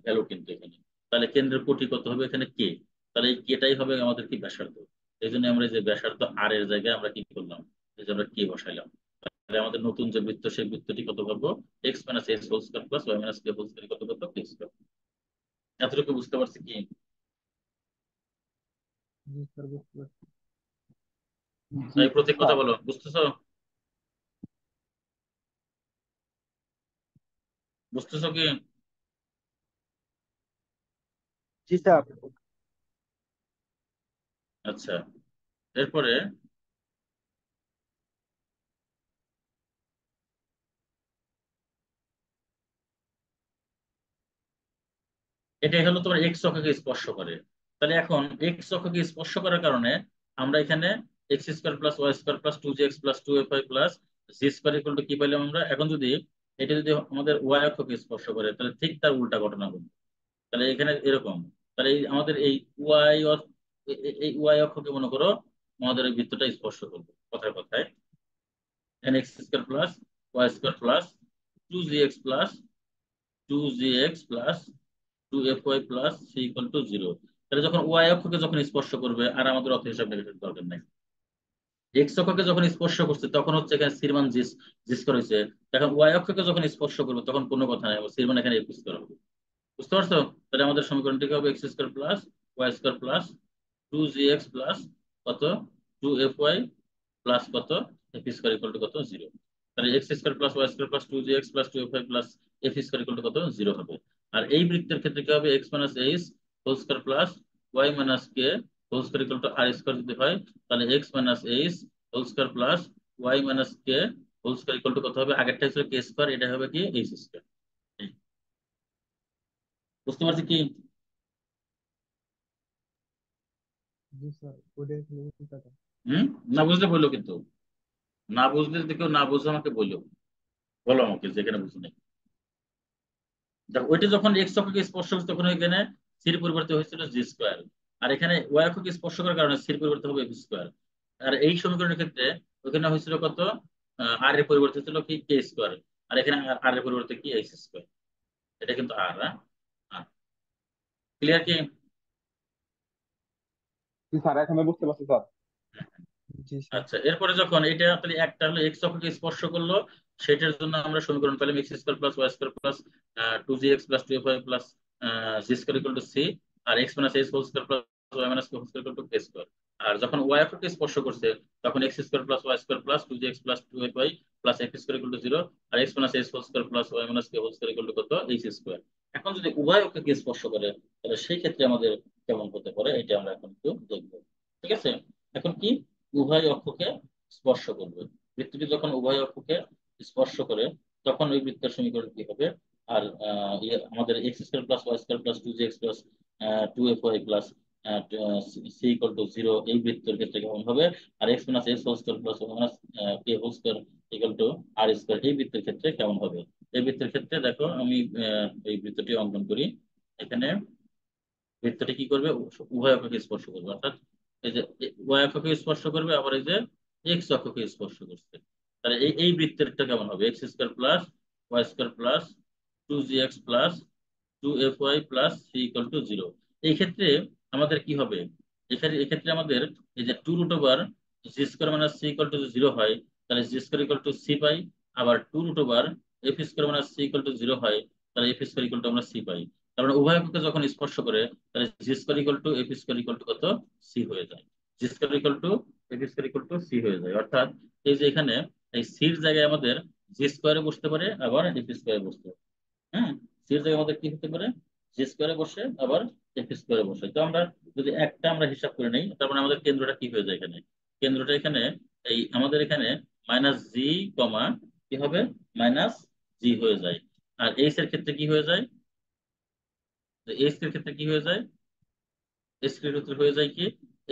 ভ্যালু কিন্তু এখানে। তাহলে কেন্দ্রের কোটি কত হবে? এখানে কে। তাহলে এই কেটাই হবে আমাদের কি? ব্যাসার্ধ। এই জন্য আমরা এই যে ব্যাসার্ধ আর এর জায়গায় আমরা কি করলাম? এই যে আমরা কে বসাইলাম। তাহলে আমাদের নতুন যে বৃত্ত, সেই বৃত্তটি কত পাবো? X minus H whole square plus Y minus কে হোল স্কোয়ার কত কত? কে স্কোয়ার। এতটুকু বুঝতে পারছি কি? জি স্যার, বুঝতে পারছি। জি এই প্রতীক কথা স্যার। বলো, বুঝতেছো? বুঝতেছো কি? জি স্যার। আচ্ছা, এরপরে এটাই হলো তোমার এক্স অক্ষকে স্পর্শ করে। তাহলে এখন এক্স অক্ষকে স্পর্শ করার কারণে আমরা এখানে x square plus Y square plus two G x plus two F Y plus G square equal to কি পাইলাম আমরা। এখন যদি এটা যদি আমাদের ওয়াই অক্ষকে স্পর্শ করে তাহলে ঠিক তার উল্টা ঘটনা ঘটবে। তাহলে এখানে এরকম, তাহলে এই আমাদের এই ওয়াই এই ওয়াই অক্ষকে মনে করো আমাদের এই বৃত্তটা স্পর্শ করবে কথায় কথায়। এখানে x square plus Y square plus two G x plus two G x plus two F Y plus C equal to zero. তাহলে যখন ওয়াই অক্ষকে যখন স্পর্শ করবে আর আমাদের অত হিসাব নেগেটিভ দরকার নাই। এক্স অক্ষকে যখন স্পর্শ করছে তখন হচ্ছে এখানে সির মান জি জি স্কোয়ার হয়েছে। এখন ওয়াই অক্ষকে যখন স্পর্শ করবে তখন কোনো কথা নাই, সির মান এখানে এফ স্কোয়ার হবে। বুঝতে পারছো? তাহলে আমাদের সমীকরণটি হবে x square plus Y square plus two জি এক্স প্লাস কত টু এফ ওয়াই প্লাস কত এফ স্কোয়ার ইকুয়াল টু কত জিরো। তাহলে x square plus Y square plus two G x plus two F Y plus F square equal to কত জিরো হবে। আর এই বৃত্তের ক্ষেত্রে কি হবে x minus H whole square plus Y minus K whole square equal to R square যদি হয় তাহলে x minus H whole square plus Y minus K whole square equal to কত হবে, আগেরটা ছিল কে স্কোয়ার, এটা হবে কি এইচ স্কোয়ার। বুঝতে পারছি কি? জি স্যার ওদের উল্টাটা। হুম, না বুঝলে বললো কিন্তু, না বুঝলে যদি কেউ না বুঝে আমাকে বললো, বলো আমাকে যেখানে বুঝি নাই। দেখো ওইটা যখন এক্স অক্ষকে স্পর্শ করছে তখন এখানে সির পরিবর্তে হয়েছিল জি স্কোয়ার, আর এখানে ওয়াই অক্ষকে স্পর্শ করার কারণে সির পরিবর্তে হবে এফ স্কোয়ার। আর এই সমীকরণের ক্ষেত্রে ওখানে হয়েছিল কত আর এর পরিবর্তে ছিল কি কে স্কোয়ার, আর এখানে আর এর পরিবর্তে কি এইচ স্কোয়ার। এটা কিন্তু আর ক্লিয়ার কি? জি স্যার, এখন আমি বুঝতে পারছি স্যার। জি স্যার। আচ্ছা, এরপরে যখন এটা তাহলে একটা হলো এক্স অক্ষকে স্পর্শ করলো সেটার জন্য আমরা সমীকরণ পেলাম x square plus Y square plus two G x plus two F Y plus G square equal to C, আর X minus H whole square plus Y minus whole square equal to K square. আর যখন ওয়াই অক্ষকে স্পর্শ করছে তখন x square plus Y square plus two G x plus two F Y plus x square equal to zero, আর X minus H whole square plus Y minus K whole square equal to কত এইচ স্কোয়ার। এখন যদি উভয় অক্ষকে স্পর্শ করে তাহলে সেই ক্ষেত্রে আমাদের কেমন হতে পারে এটা আমরা এখন একটু দেখবো। ঠিক আছে, এখন কি উভয় অক্ষকে স্পর্শ করবে, বৃত্তটি যখন উভয় অক্ষকে স্পর্শ করে তখন ওই বৃত্তের সমীকরণ কি হবে। আর আমাদের x square plus Y square plus two G x plus two F Y plus C equal to zero এই বৃত্তের ক্ষেত্রে কেমন হবে। আর X minus X whole square plus Y minus K whole square equal to R square এই বৃত্তের ক্ষেত্রে কেমন হবে। এই বৃত্তের ক্ষেত্রে দেখো আমি এই বৃত্তটি অঙ্কন করি। এখানে বৃত্তটি কি করবে, উভয় অক্ষকে স্পর্শ করবে, অর্থাৎ এই যে ওয়াই অক্ষকে স্পর্শ করবে আবার এই যে এক্স অক্ষকে স্পর্শ করছে। তাহলে এই এই বৃত্তেরটা কেমন হবে, x square plus Y square plus two G x plus two F Y plus C equal to zero. এই ক্ষেত্রে আমাদের কি হবে, এখানে এক্ষেত্রে আমাদের এই যে two root over G square minus C equal to zero হয় তাহলে G square equal to C পাই, আবার two root over F square minus C equal to zero হয় তাহলে এফ স্কোয়ার ইকুয়াল টু আমরা সি পাই। কারণ উভয় অক্ষকে যখন স্পর্শ করে তাহলে G square equal to F square equal to কত সি হয়ে যায়, G square equal to F square equal to C হয়ে যায়। অর্থাৎ এই যে এখানে এই সির জায়গায় আমাদের জি স্কোয়ারে বসতে পারে আবার এফ স্কোয়ারে বসতে পারে। হ্যাঁ, সির জায়গায় আমাদের কি হতে পারে, জি স্কোয়ারে বসে আবার এফ স্কোয়ারে বসে। তো আমরা যদি একটা আমরা হিসাব করে নিই তার মানে আমাদের কেন্দ্রটা কি হয়ে যায় এখানে, কেন্দ্রটা এখানে এই আমাদের এখানে মাইনাস জি কমা কি হবে মাইনাস জি হয়ে যায়। আর এইচ এর ক্ষেত্রে কি হয়ে যায়, এইচ এর ক্ষেত্রে কি হয়ে যায়, এইচ এর ক্ষেত্রে হয়ে যায় কি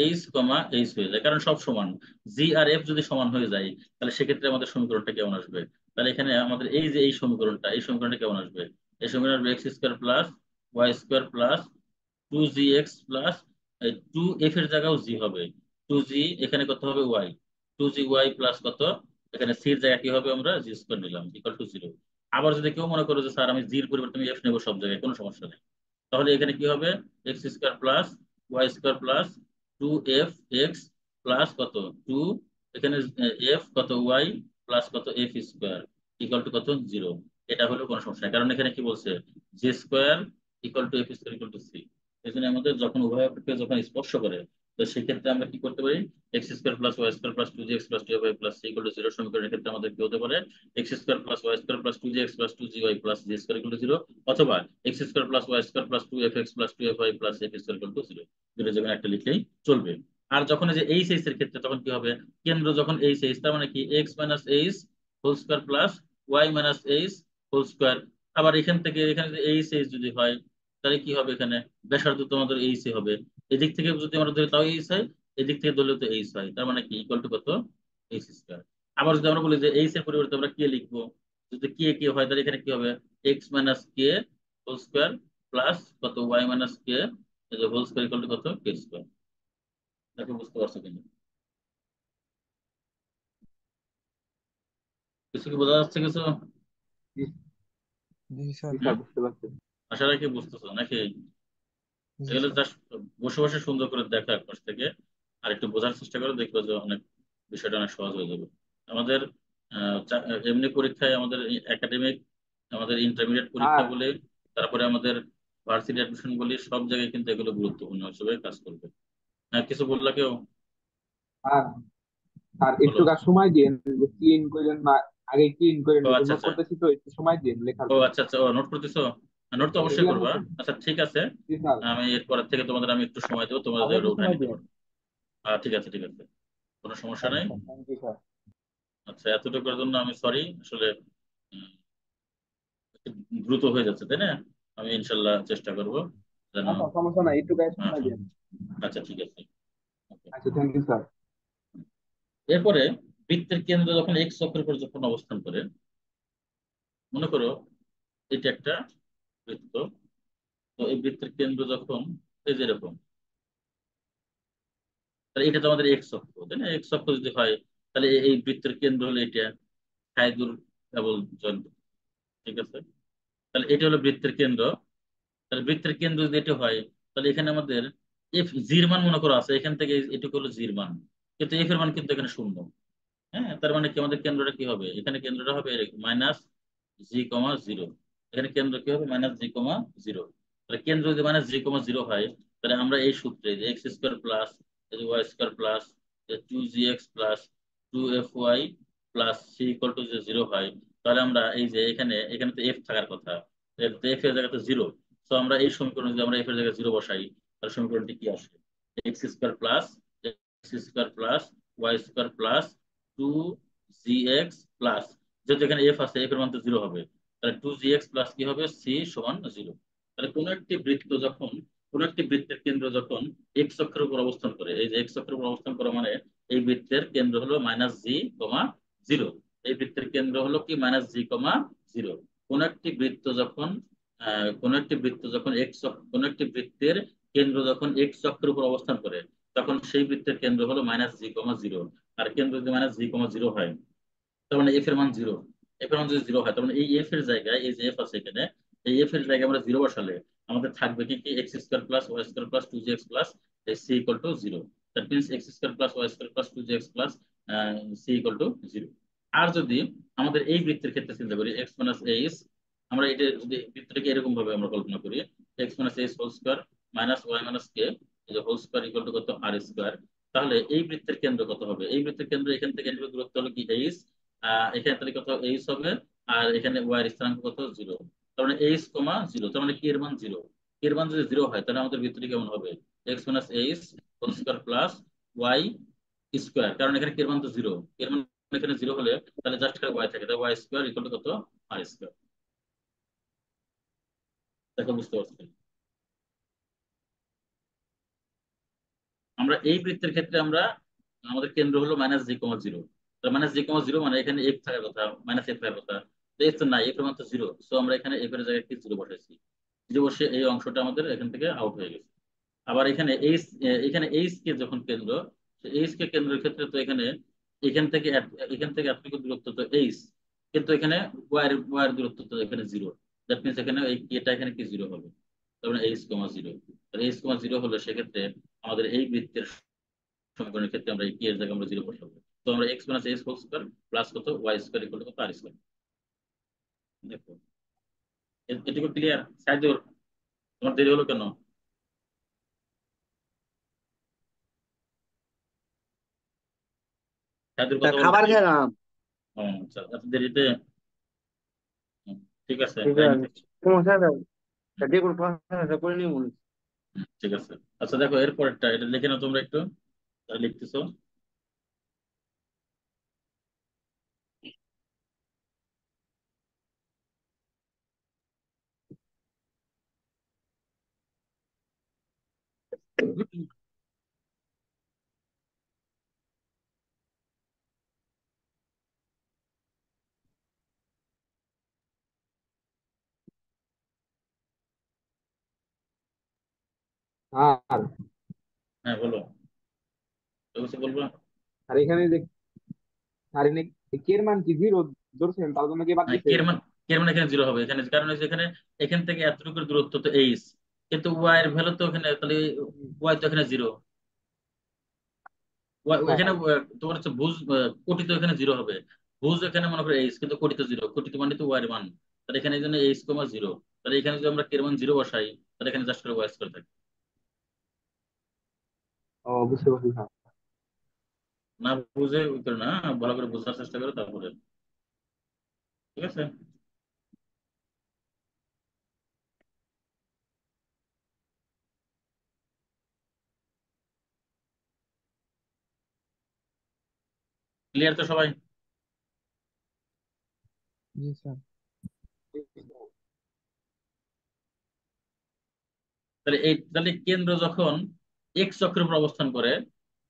এইচ কমা এইচ হয়ে যায়, কারণ সব সমান। জি আর এফ যদি সমান হয়ে যায় তাহলে সেক্ষেত্রে আমাদের সমীকরণটা কেমন আসবে। তাহলে এখানে আমাদের এই যে এই সমীকরণটা, এই সমীকরণটা কেমন আসবে, এই সমীকরণ আসবে x square plus Y square plus two জি এক্স প্লাস টু এফ এর জায়গাও জি হবে, টু জি এখানে কত হবে y, two g y plus কত এখানে সির জায়গা কি হবে আমরা জি স্কোয়ার নিলাম ইকুয়াল টু জিরো। আবার যদি কেউ মনে করো যে স্যার আমি জির পরিবর্তে আমি এফ নেবো সব জায়গায়, কোনো সমস্যা নেই। তাহলে এখানে কি হবে x square plus Y square plus two f x plus কত টু এখানে এফ কত ওয়াই প্লাস কত এফ স্কোয়ার ইকুয়াল টু কত জিরো। এটা হলো কোনো সমস্যা নেই, কারণ এখানে কি বলছে g square equal to F square equal to c. এই জন্য আমাদের যখন উভয় অক্ষকে যখন স্পর্শ করে তো সেক্ষেত্রে আমরা কি করতে পারি, x square plus Y square plus two G x plus two y plus C equal to zero সমীকরণের ক্ষেত্রে আমাদের কি হতে পারে, x square plus Y square plus two G x plus two g y plus G square equal to zero, অথবা x square plus Y square plus two f x plus two F Y plus F square equal to zero. দুটো যেকোনো একটা লিখলেই চলবে। আর যখন এই যে এইচ এইচ এর ক্ষেত্রে তখন কি হবে, কেন্দ্র যখন এইচ এইচ তার মানে কি x minus H whole square plus Y minus H whole square. আবার এখান থেকে এখানে যদি এইচ এইচ যদি হয় তাহলে কি হবে, এখানে ব্যাসার্ধ তোমাদের এইচ হবে, এদিক থেকে যদি আমরা ধরি তাও এইচ হয়, এদিক থেকে ধরলে তো এইচ হয়, তার মানে কি ইকুয়াল টু কত, এইচ স্কোয়ার। আবার যদি আমরা বলি যে এইচ এর পরিবর্তে আমরা কে লিখবো, যদি কে কে হয় তাহলে এখানে কি হবে, এক্স মাইনাস কে হোল স্কোয়ার প্লাস কত y minus K whole square equal to কত, কে স্কোয়ার। দেখো বুঝতে পারছো কিনা, কিছু কি বোঝা যাচ্ছে কিছু? জি জি স্যার। জি হুম, স্যার, বুঝতে পারছি। আশা রাখি বুঝতেছো নাকি? জি এগুলো স্যার। জাস্ট বসে বসে সুন্দর করে দেখো এক পাশ থেকে, আর একটু বোঝার চেষ্টা করো, দেখবে যে অনেক বিষয়টা অনেক সহজ হয়ে যাবে। আমাদের এমনি পরীক্ষায় আমাদের একাডেমিক, আমাদের ইন্টারমিডিয়েট পরীক্ষা স্যার বলে, তারপরে আমাদের ভার্সিটি অ্যাডমিশন বলি, সব জায়গায় কিন্তু এগুলো গুরুত্বপূর্ণ হিসেবে কাজ করবে। হ্যাঁ, কিছু বললা কেউ? স্যার স্যার একটু বলো। সময় দিন, যে ক্লিন করেন না, আগে ক্লিন করেন, ও নতুন আচ্ছা নোট আচ্ছা। করতেছি তো, একটু সময় দিন লেখার ও জন্য। আচ্ছা আচ্ছা, ও নোট করতেছো? নোট তো অবশ্যই এগুলা করবা। নতুন। আচ্ছা ঠিক আছে, জি স্যার, আমি এরপরের থেকে তোমাদের আমি একটু সময় দেবো, তোমরা যে ওটা অবশ্যই উঠায় সময় নিতে দিন। পারো। ঠিক আছে ঠিক আছে, কোনো সমস্যা আচ্ছা নাই। Sir, thank you sir. আচ্ছা, এতটুকুর জন্য আমি সরি আসলে, উম, একটু দ্রুত হয়ে যাচ্ছে তাই না? আমি ইনশাল্লাহ চেষ্টা করব যেন। না স্যার, সমস্যা নাই, একটু হ্যাঁ সময় হ্যাঁ, দিন। আচ্ছা ঠিক আছে। Okay. আচ্ছা, থ্যাংক ইউ স্যার। এরপরে বৃত্তের কেন্দ্র যখন এক্স অক্ষের উপর যখন অবস্থান করে, মনে করো এটা একটা বৃত্ত, তো এই বৃত্তের কেন্দ্র যখন এই যে এরকম, তাহলে এটা তো আমাদের এক্স অক্ষ তাই না, এক্স অক্ষ যদি হয় তাহলে এই বৃত্তের কেন্দ্র হলো এটা, সাই দূর কেবল জন, ঠিক আছে। তাহলে এটা হলো বৃত্তের কেন্দ্র। তাহলে বৃত্তের কেন্দ্র যদি এটা হয় তাহলে এখানে আমাদের এফ জির মান মনে করো আছে, এখান থেকে এটুকু হলো জির মান, কিন্তু এফ এর মান কিন্তু এখানে শূন্য। হ্যাঁ, তার মানে কি আমাদের কেন্দ্রটা কি হবে, এখানে কেন্দ্রটা হবে মাইনাস জি কমা জিরো। এখানে কেন্দ্র কি হবে, মাইনাস জি কমা জিরো। তাহলে কেন্দ্র যদি মাইনাস জি কমা জিরো হয়, তাহলে আমরা এই সূত্রে যে x square plus Y square plus two G x plus two F Y plus C equal to যে জিরো হয়, তাহলে আমরা এই যে এখানে এখানে তো এফ থাকার কথা, এফ এর জায়গাতে জিরো। তো আমরা এই সমীকরণ যদি আমরা এফ এর জায়গায় জিরো বসাই, তাহলে সমীকরণটি কি আসে, x square plus Y square plus two জি এক্স প্লাস, যেহেতু এখানে এফ আছে এফ এর মান তো জিরো হবে, তাহলে টু জি এক্স প্লাস কি হবে, সি সমান জিরো। তাহলে কোন একটি বৃত্ত যখন, কোন একটি বৃত্তের কেন্দ্র যখন এক্স অক্ষের উপর অবস্থান করে, এই যে এক্স অক্ষের উপর অবস্থান করা মানে এই বৃত্তের কেন্দ্র হলো মাইনাস জি কমা জিরো। এই বৃত্তের কেন্দ্র হলো কি মাইনাস জি কমা জিরো। কোন একটি বৃত্ত যখন কোন একটি বৃত্ত যখন কোন একটি বৃত্তের কেন্দ্র যখন এক্স অক্ষের উপর অবস্থান করে, তখন সেই বৃত্তের কেন্দ্র হলো মাইনাস জি কমা জিরো। আর কেন্দ্র যদি মাইনাস জি কমা জিরো হয়, তার মানে এফ এর মান জিরো। এফ এর মান যদি জিরো হয়, তার মানে এই এফ এর জায়গায়, এই যে এফ আছে এখানে, এই এফ এর জায়গায় আমরা জিরো বসালে আমাদের থাকবে কি কি, x square plus Y square plus two G x plus C equal to zero. That means x square plus Y square plus two G x plus C equal to zero. আর যদি আমাদের এই বৃত্তের ক্ষেত্রে চিন্তা করি, এক্স মাইনাস এইচ, আমরা এটা যদি বৃত্তটাকে এরকম ভাবে আমরা কল্পনা করি, x minus H whole square minus y minus K whole square equal to কত, আর স্কোয়ার। তাহলে এই বৃত্তের কেন্দ্র কত হবে, এই বৃত্তের কেন্দ্র এখান থেকে এর দূরত্ব হলো কি এইচ, এখানে তাহলে কত এইচ হবে, আর এখানে ওয়াই এর স্থানাঙ্ক কত, জিরো। তার মানে এইচ কমা জিরো, তার মানে কি এর মান জিরো। এর মান যদি জিরো হয় তাহলে আমাদের বৃত্তটি কেমন হবে, x minus H whole square plus Y square, কারণ এখানে এর মান তো জিরো, এর মান এখানে জিরো হলে তাহলে জাস্ট খালি ওয়াই থাকে, তাহলে ওয়াই স্কোয়ার ইকুয়াল টু কত, আর স্কোয়ার। দেখো বুঝতে পারছি। আমরা এই বৃত্তের ক্ষেত্রে আমরা, আমাদের কেন্দ্র হলো মাইনাস জি কমা জিরো, মাইনাস জি কমা জিরো মানে এখানে এফ থাকার কথা, মাইনাস এফ থাকার কথা, তো এফ তো নাই, এফ এর মান তো জিরো, সো আমরা এখানে এফ এর জায়গায় কি জিরো বসাইছি, জিরো বসে এই অংশটা আমাদের এখান থেকে আউট হয়ে গেছে। আবার এখানে এইচ, এখানে এইচ কে যখন কেন্দ্র, এইচ কে কেন্দ্রের ক্ষেত্রে তো এখানে এখান থেকে এখান থেকে এতটুকু দূরত্ব তো এইচ, কিন্তু এখানে ওয়ার দূরত্ব তো এখানে জিরো। দ্যাট মিনস এখানে এই এটা এখানে কি জিরো হবে, তার মানে এইচ কমা জিরো। এইচ কমা জিরো হলে সেক্ষেত্রে আমাদের এই বৃত্তের সমীকরণের ক্ষেত্রে আমরা এই কি এর জায়গায় আমরা জিরো বসাবো। তো আমরা x minus H whole square plus কত ওয়াই স্কয়ার ইকুয়াল টু কত, আর স্কয়ার। দেখো এটুকু ক্লিয়ার সাইদুর, তোমার দেরি হলো কেন? খাদ্যের কথা বলতে খাবার খেলাম। আচ্ছা এত দেরিতে। হুম, ঠিক আছে ঠিক লাইন আছে, থেকে। সমস্যা নেই। হুম, যে কোনো ক্লাস করে নিব। ঠিক আছে। আচ্ছা দেখো এরপরটা এটা লিখে নাও তোমরা একটু, যারা লিখতেছো। আর হ্যাঁ বলো, তো কিছু বলবা? আর এখানে যে আর এনে কে এর মান কি জিরো ধরছেন, তার জন্য কি বাদ হ্যাঁ দিছে? কে এর মান এখানে জিরো হবে, এখানে কারণ হচ্ছে এখানে এখান থেকে এতটুকু দূরত্ব তো এইচ, কিন্তু ওয়াই এর ভ্যালু তো এখানে তাহলে ওয়াই তো এখানে জিরো। এখানে হ্যাঁ। তোমার হচ্ছে ভুজ কোটি তো এখানে জিরো হবে। ভুজ এখানে মনে করো এইচ, কিন্তু কোটি তো জিরো, কোটি তো মানে তো ওয়াই এর মান। তাহলে এখানে এই জন্য এইচ কমা জিরো। তাহলে এখানে যদি আমরা কে এর মান জিরো বসাই, তাহলে এখানে জাস্ট করে ওয়াই স্কয়ার থাকে। ও বুঝতে পারছি, হ্যাঁ। না বুঝে ওই করে না, ভালো করে বোঝার চেষ্টা করো তারপরে। ঠিক আছে। ক্লিয়ার তো সবাই? জি স্যার। তাহলে কেন্দ্র যখন এক্স অক্ষের উপর অবস্থান করে,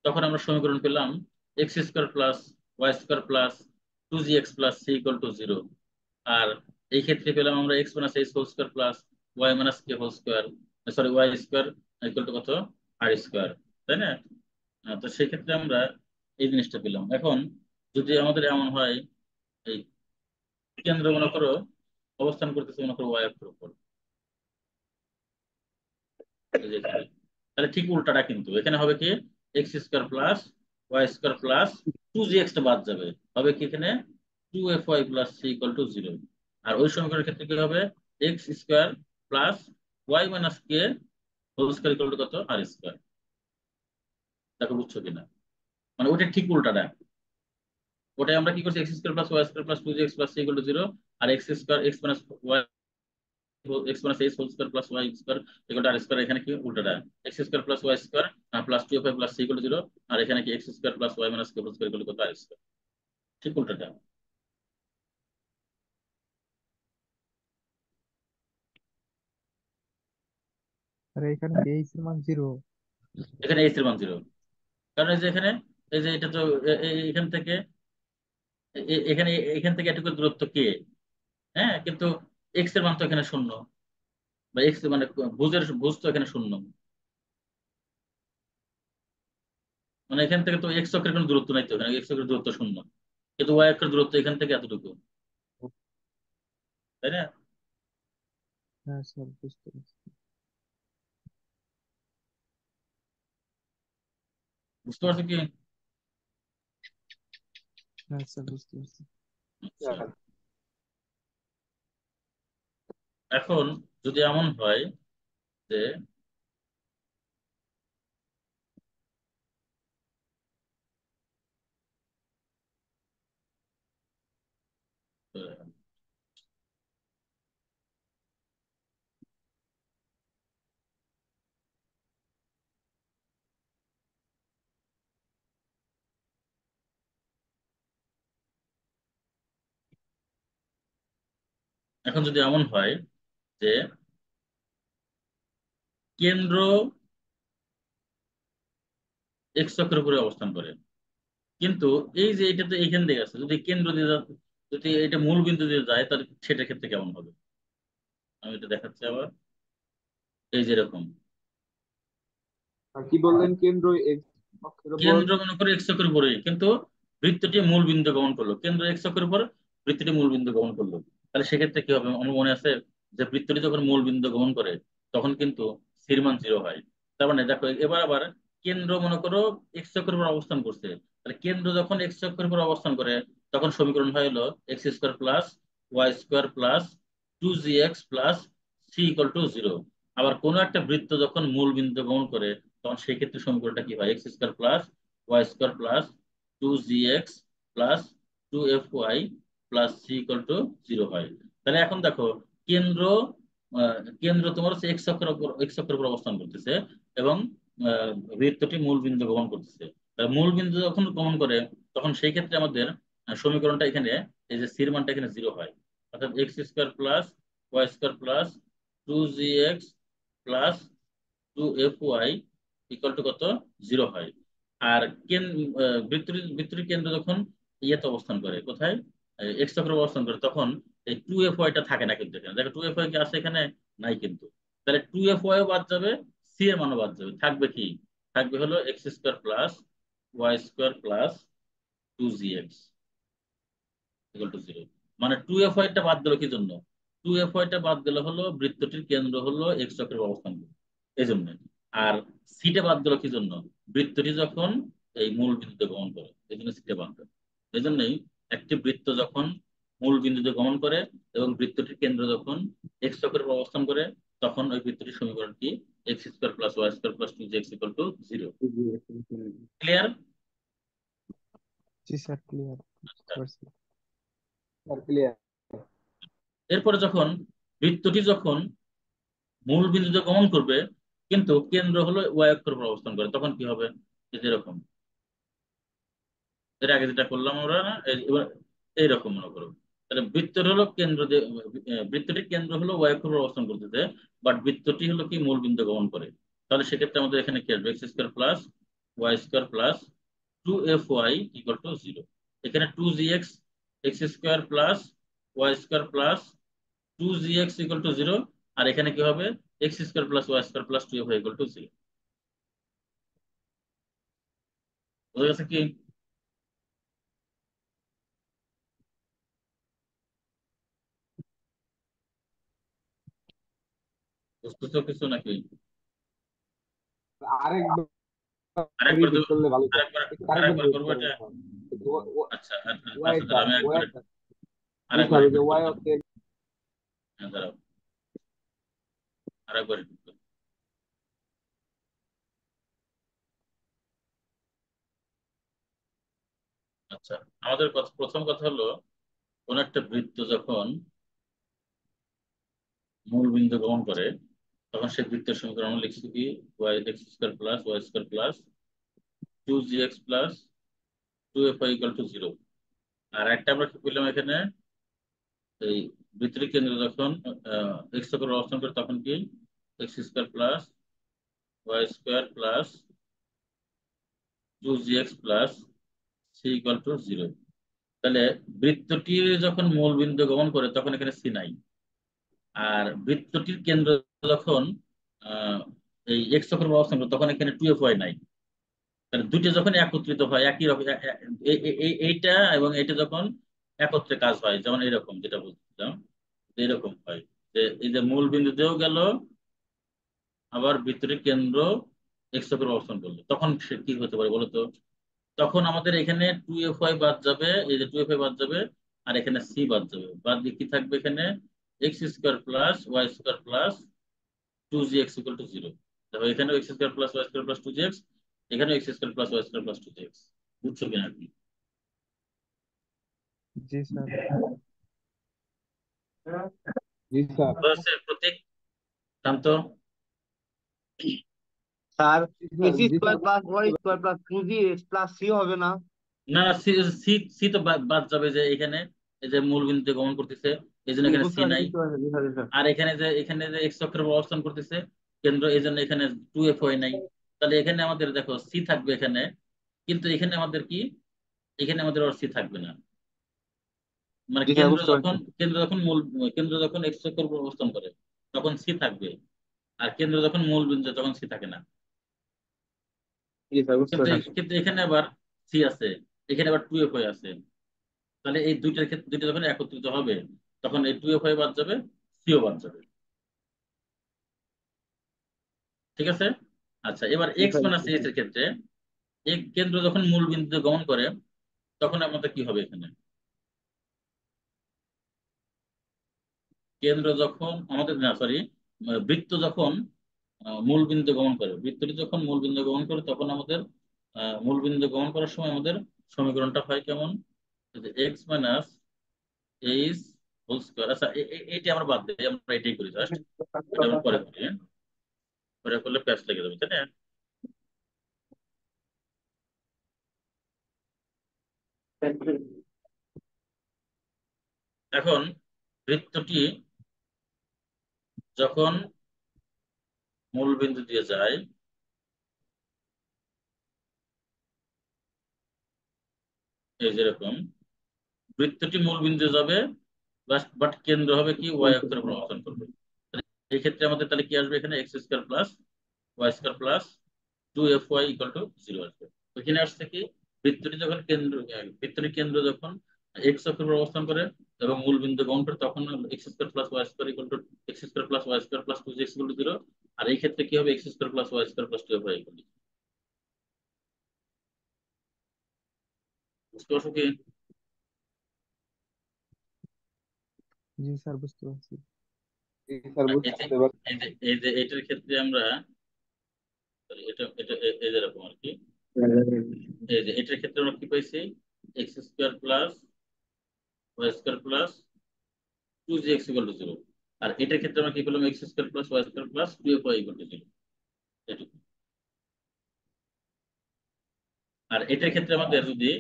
তখন আমরা সমীকরণ পেলাম x square plus Y square plus 2gx plus C equal to zero. আর এই ক্ষেত্রে পেলাম আমরা x minus H whole square plus Y minus K whole square, sorry y square equal to কত, আর স্কোয়ার, তাই না? তো সেই ক্ষেত্রে আমরা এই জিনিসটা পেলাম। এখন যদি আমাদের এমন হয় এই কেন্দ্র মনে করো অবস্থান করতেছে মনে করো ওয়াই অক্ষের উপর, এই যে এখানে, তাহলে ঠিক উল্টাটা কিন্তু এখানে হবে কি, x square plus Y square plus 2gx টা বাদ যাবে, হবে কি এখানে 2fy plus C equal to zero. আর ওই সমীকরণের ক্ষেত্রে কি হবে, x square plus Y minus K whole square equal to কত, আর স্কোয়ার। দেখো বুঝছো কিনা, মানে ওটা ঠিক উল্টাটা। ওটাই আমরা কি করছি, x square plus Y square plus 2gx plus C equal to zero, আর x square x minus y x minus H whole square plus Y square equal to R square. এখানে কি উল্টাটা, x square plus Y square plus 2f plus C equal to zero, আর এখানে কি x square plus Y minus K whole square equal to কত, আর স্কোয়ার। ঠিক উল্টাটা। আর এখানে এইচ এর মান জিরো। এখানে এইচ এর মান জিরো, কারণ এই যে এখানে এই যে এটা তো এখান থেকে এখানে এখান থেকে এটুকু দূরত্ব কে, হ্যাঁ, কিন্তু এক্স এর মান তো এখানে শূন্য, বা এক্স মানে ভুজ তো এখানে শূন্য, মানে এখান থেকে তো এক্স অক্ষের কোনো দূরত্ব নাই, তো এখানে এক্স অক্ষের দূরত্ব শূন্য, কিন্তু ওয়াই অক্ষের দূরত্ব এখান থেকে এতটুকু, তাই না? হ্যাঁ স্যার, বুঝতে পারছি। বুঝতে পারছো কি? হ্যাঁ স্যার, বুঝতে পারছি। আচ্ছা, এখন যদি এমন হয় যে আহ, এখন যদি এমন হয় যে কেন্দ্র এক্স অক্ষের উপরে অবস্থান করে, কিন্তু এই যে এটা তো এইখান থেকে আছে, যদি কেন্দ্র দিয়ে যদি এটা মূল বিন্দু দিয়ে যায়, তাহলে সেটার ক্ষেত্রে কেমন হবে, আমি এটা দেখাচ্ছি আবার। এই যে এরকম আর কি বললেন, কেন্দ্র এক্স অক্ষের উপর? কেন্দ্র মনে করো এক্স অক্ষের উপরে, কিন্তু বৃত্তটি মূল বিন্দু গমন করলো, কেন্দ্র এক্স অক্ষের উপর বৃত্তটি মূল বিন্দু গমন করলো, তাহলে সেক্ষেত্রে কি হবে, আমার মনে আছে যে বৃত্তটি যখন মূল বিন্দু গমন করে তখন কিন্তু সির মান জিরো হয়। তার মানে দেখো এবার আবার কেন্দ্র মনে করো এক্স অক্ষের উপর অবস্থান করছে, তাহলে কেন্দ্র যখন এক্স অক্ষের উপর অবস্থান করে তখন সমীকরণ হয় হলো x square plus Y square plus 2gx plus C equal to zero. আবার কোনো একটা বৃত্ত যখন মূল বিন্দু গমন করে তখন সেই ক্ষেত্রে সমীকরণটা কি হয়, x square plus Y square plus 2gx plus 2fy plus c equal to 0 হয়। তাহলে এখন দেখো কেন্দ্র কেন্দ্র তোমার হচ্ছে এক্স অক্ষের উপর অবস্থান করতেছে এবং আহ, বৃত্তটি মূল বিন্দু গমন করতেছে। মূল বিন্দু যখন গমন করে তখন সেই ক্ষেত্রে আমাদের সমীকরণটা এখানে এই যে সির মানটা এখানে 0 হয়, অর্থাৎ x square plus Y square plus 2gx plus 2fy equal to কত 0 হয়। আর বৃত্তটির কেন্দ্র যখন ইয়েতে অবস্থান করে, কোথায় এক্স অক্ষরে অবস্থান করে, তখন এই 2fy টা থাকে না কিন্তু এখানে। দেখো 2fy কি আছে এখানে? নাই কিন্তু। তাহলে 2fy ও বাদ যাবে, সি এর মানও বাদ যাবে, থাকবে কি? থাকবে হলো x square plus Y square plus 2gx equal to 0। মানে 2fy টা বাদ গেল কি জন্য? 2fy টা বাদ গেল হলো বৃত্তটির কেন্দ্র হলো এক্স অক্ষের অবস্থান করে, এই জন্য। আর সিটা বাদ গেল কি জন্য? বৃত্তটি যখন এই মূল বিন্দুতে গমন করে, এই জন্য সিটা বাদ গেল। এই জন্যই একটি বৃত্ত যখন মূল বিন্দুতে গমন করে এবং বৃত্তটির কেন্দ্র যখন এক্স অক্ষের উপর অবস্থান করে, তখন ওই বৃত্তটির সমীকরণটি x square plus Y square plus 2gx equal to 0। Clear? জি স্যার ক্লিয়ার করছি। ক্লিয়ার। এরপরে যখন বৃত্তটি যখন মূল বিন্দুতে গমন করবে কিন্তু কেন্দ্র হলো ওয়াই অক্ষের উপর অবস্থান করে, তখন কি হবে? এই যে এরকম, এর আগে যেটা করলাম আমরা না, এবার এইরকম মনে করো। তাহলে বৃত্তের হলো কেন্দ্র বৃত্তটির কেন্দ্র হলো ওয়াই অক্ষের উপর অবস্থান করতেছে, বাট বৃত্তটি হলো কি মূল বিন্দু গমন করে। তাহলে সেক্ষেত্রে আমাদের এখানে কি আসবে? X square plus Y square plus 2fy equal to 0। এখানে 2gx x square plus Y square plus 2gx equal to 0। আর এখানে কি হবে? X square plus Y square plus 2fy equal to 0। বুঝা গেছে কি? বুঝতেছো কিছু নাকি? আরেকবার আরেকবার রিপিট দেবো? করলে ভালো হয়। আরেকবার একটু আরেকবার আরেকবার রিপিট করবো করুন। এটা? আচ্ছা আচ্ছা ওয়াইটা দাঁড়া, আমি একবার ওয়াইটা বুঝতে আরেকবার হবে যে রিপিট ওয়াই করলাম। অক্ষের হ্যাঁ দাঁড়াও, আরেকবার রিপিট করলাম। আচ্ছা, আমাদের প্রথম কথা হলো কোন একটা বৃত্ত যখন মূল বিন্দু গমন করে তখন সেই বৃত্তের সমীকরণ আমরা লিখছি কি? Y x square plus Y square plus 2gx plus 2fy equal to 0। আর একটা আমরা কি পেলাম এখানে? এই বৃত্তের কেন্দ্র যখন এক্স অক্ষরে অবস্থান করে তখন কি? X square plus Y square plus 2gx plus C equal to 0। তাহলে বৃত্তটি যখন মূল বিন্দু গমন করে তখন এখানে সি নাই। আর বৃত্তটির কেন্দ্র যখন আহ, এই এক্স অক্ষর অবস্থান করে তখন এখানে 2fy নাই। তাহলে দুটো যখন একত্রিত হয় একই রকম এইটা এবং এইটা যখন একত্রে কাজ হয়, যেমন এরকম যেটা বলছিলাম, এরকম হয় যে এই যে মূল বিন্দুতেও গেল আবার বৃত্তটির কেন্দ্র এক্স অক্ষর অবস্থান করলো, তখন সে কি হতে পারে বলতো? তখন আমাদের এখানে 2fy বাদ যাবে, এই যে 2fy বাদ যাবে, আর এখানে সি বাদ যাবে। বাদ দিয়ে কি থাকবে এখানে? X square plus Y square plus 2gx equal to 0। দেখো এখানেও x square plus Y square plus 2gx, এখানেও x square plus Y square plus 2gx। বুঝছো কিনা কি? জি স্যার। জি স্যার। বুঝা যাচ্ছে প্রতীক? শান্ত? স্যার জি স্যার। এক্স জি square sir plus Y square plus 2g plus c হবে না? না না, সি সি সি তো বাদ যাবে, যে এখানে এই যে মূল বিন্দুতে গমন করতেছে এই জন্য এখানে বুঝতে সি পারছি নাই। বুঝতে পারছি জি স্যার জি স্যার। আর এখানে যে এক্স অক্ষের উপর অবস্থান করতেছে কেন্দ্র, এই জন্য এখানে 2fy নাই। তাহলে এখানে আমাদের দেখো সি থাকবে এখানে, কিন্তু এখানে আমাদের কি? এখানে আমাদের আর সি থাকবে না। মানে জি স্যার বুঝতে পারছি। কেন্দ্র যখন এক্স অক্ষের উপর অবস্থান করে তখন সি থাকবে, আর কেন্দ্র যখন মূল বিন্দু তখন সি থাকে না। জি স্যার বুঝতে কিন্তু পারছি। কিন্তু এখানে আবার সি আছে, এখানে আবার 2fy আছে। তাহলে এই দুইটার ক্ষেত্রে দুইটা যখন একত্রিত হবে তখন এই 2fy বাদ যাবে, সিও বাদ যাবে। ঠিক আছে? আচ্ছা, এবার জি এক্স স্যার মাইনাস বুঝতে এক্স পারছি। এর ক্ষেত্রে এই কেন্দ্র যখন মূল বিন্দুতে গমন করে তখন আমাদের কি হবে এখানে? কেন্দ্র যখন আমাদের, না সরি, বৃত্ত যখন মূল বিন্দু গমন করে, বৃত্তটি যখন মূল বিন্দু গমন করে তখন আমাদের মূল বিন্দু গমন করার সময় আমাদের সমীকরণটা হয় কেমন? X minus H whole square. আচ্ছা এইটা আমরা বাদ দিই, আমরা এটাই করি জাস্ট, এটা আমরা পরে করি, হ্যাঁ? পরে করলে প্যাচ লেগে যাবে, তাই না? এখন বৃত্তটি যখন মূল বিন্দু দিয়ে যায়, এই যেরকম বৃত্তটি মূল বিন্দু যাবে, বাট কেন্দ্র হবে কি ওয়াই অক্ষের উপর অবস্থান করবে। এই ক্ষেত্রে আমাদের তাহলে কি আসবে, এখানে x square plus Y square plus 2fy equal to 0 আসবে। ওইখানে আসছে কি বৃত্তটি যখন বৃত্তটির কেন্দ্র যখন এক্স অক্ষের উপর অবস্থান করে এবং মূল বিন্দু গ্রহণ করে, তখন x square plus Y square equal to x square plus Y square plus 2x equal to 0। আর এই ক্ষেত্রে কি হবে, x square plus Y square plus 2fy equal to. বুঝতে পারছো কি? জি স্যার বুঝতে পারছি। জি স্যার আর বুঝতে পারছি। এই যে এটার ক্ষেত্রে আমরা এটা এটা এই যেরকম আর কি, এই যে এটার ক্ষেত্রে আমরা কি পাইছি, x square plus Y square plus 2gx equal to 0। আর এটার ক্ষেত্রে আমরা কি পেলাম, x square plus Y square plus 2fy equal to 0। এটুকু। আর এটার ক্ষেত্রে আমাদের যদি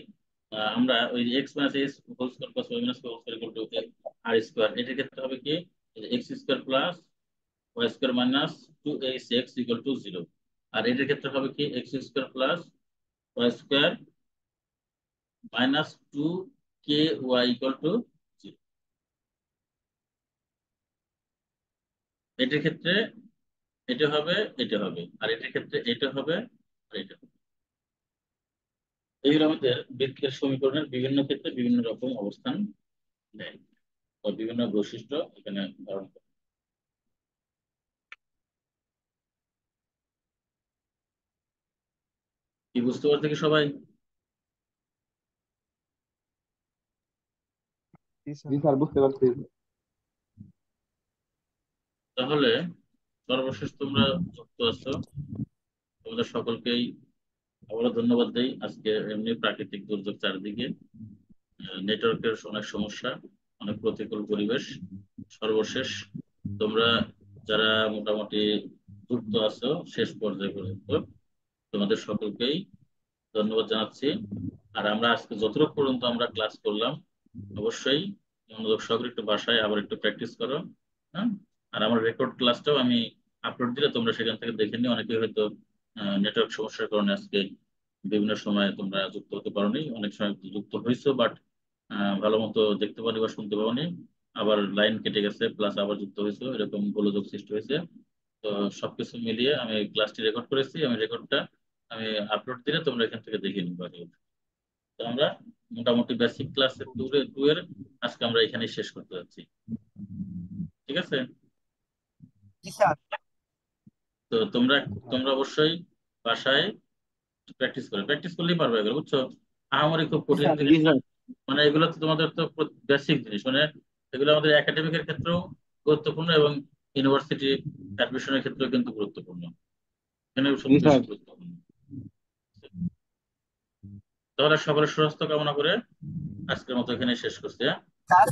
আমরা ওই x minus s whole square plus Y minus whole square equal to R square, এটার ক্ষেত্রে হবে কি x square plus Y square minus 2ax equal to 0। আর এটার ক্ষেত্রে হবে কি x square plus Y square minus 2ky equal to 0। এটার ক্ষেত্রে এটা হবে, এটা হবে, আর এটার ক্ষেত্রে এটা হবে, আর এটা হবে। এইগুলো আমাদের বৃত্তের সমীকরণের বিভিন্ন ক্ষেত্রে বিভিন্ন রকম অবস্থান নেয় বা বিভিন্ন বৈশিষ্ট্য এখানে ধারণ করে। কি বুঝতে পারছে কি সবাই? জি জি স্যার। স্যার বুঝতে পারছি। তাহলে সর্বশেষ তোমরা যুক্ত আছো, তোমাদের সকলকেই আবারও ধন্যবাদ দেই। আজকে এমনি প্রাকৃতিক দুর্যোগ চারিদিকে, নেটওয়ার্কের অনেক সমস্যা, অনেক প্রতিকূল পরিবেশ। সর্বশেষ তোমরা যারা মোটামুটি যুক্ত আছো শেষ পর্যায়ে পর্যন্ত, তোমাদের সকলকেই ধন্যবাদ জানাচ্ছি। আর আমরা আজকে যতটুকু পর্যন্ত আমরা ক্লাস করলাম, অবশ্যই মনোযোগ সহকারে একটু বাসায় আবার একটু প্র্যাকটিস করো, হ্যাঁ? আর আমার রেকর্ড ক্লাসটাও আমি আপলোড দিলে তোমরা সেখান থেকে দেখে নিও। অনেকে হয়তো নেটওয়ার্ক সমস্যার কারণে আজকে বিভিন্ন সময় তোমরা যুক্ত হতে পারোনি, অনেক সময় যুক্ত হয়েছো বাট ভালো মতো দেখতে পারি বা শুনতে পাওনি, আবার লাইন কেটে গেছে প্লাস আবার যুক্ত হয়েছো, এরকম গোলযোগ সৃষ্টি হয়েছে। তো সবকিছু মিলিয়ে আমি ক্লাসটি রেকর্ড করেছি, আমি রেকর্ডটা আমি আপলোড দিলে তোমরা এখান থেকে দেখে নিবে। তো আমরা মোটামুটি বেসিক ক্লাস টু এর আজকে আমরা এখানেই শেষ করতে যাচ্ছি, ঠিক আছে? জি স্যার। তো তোমরা তোমরা অবশ্যই বাসায় প্র্যাকটিস করো, প্র্যাকটিস করলেই পারবে এগুলো, বুঝছো? আহামরি খুব জি কঠিন স্যার। জিনিস না, মানে এগুলো তো তোমাদের তো বেসিক জিনিস, মানে এগুলো আমাদের একাডেমিকের ক্ষেত্রেও গুরুত্বপূর্ণ এবং ইউনিভার্সিটি অ্যাডমিশনের ক্ষেত্রেও কিন্তু গুরুত্বপূর্ণ, এখানে জি সবচেয়ে বেশি স্যার। গুরুত্বপূর্ণ। তাহলে সকলের সুস্বাস্থ্য কামনা করে আজকের মতো এখানে শেষ করছি, হ্যাঁ? স্যার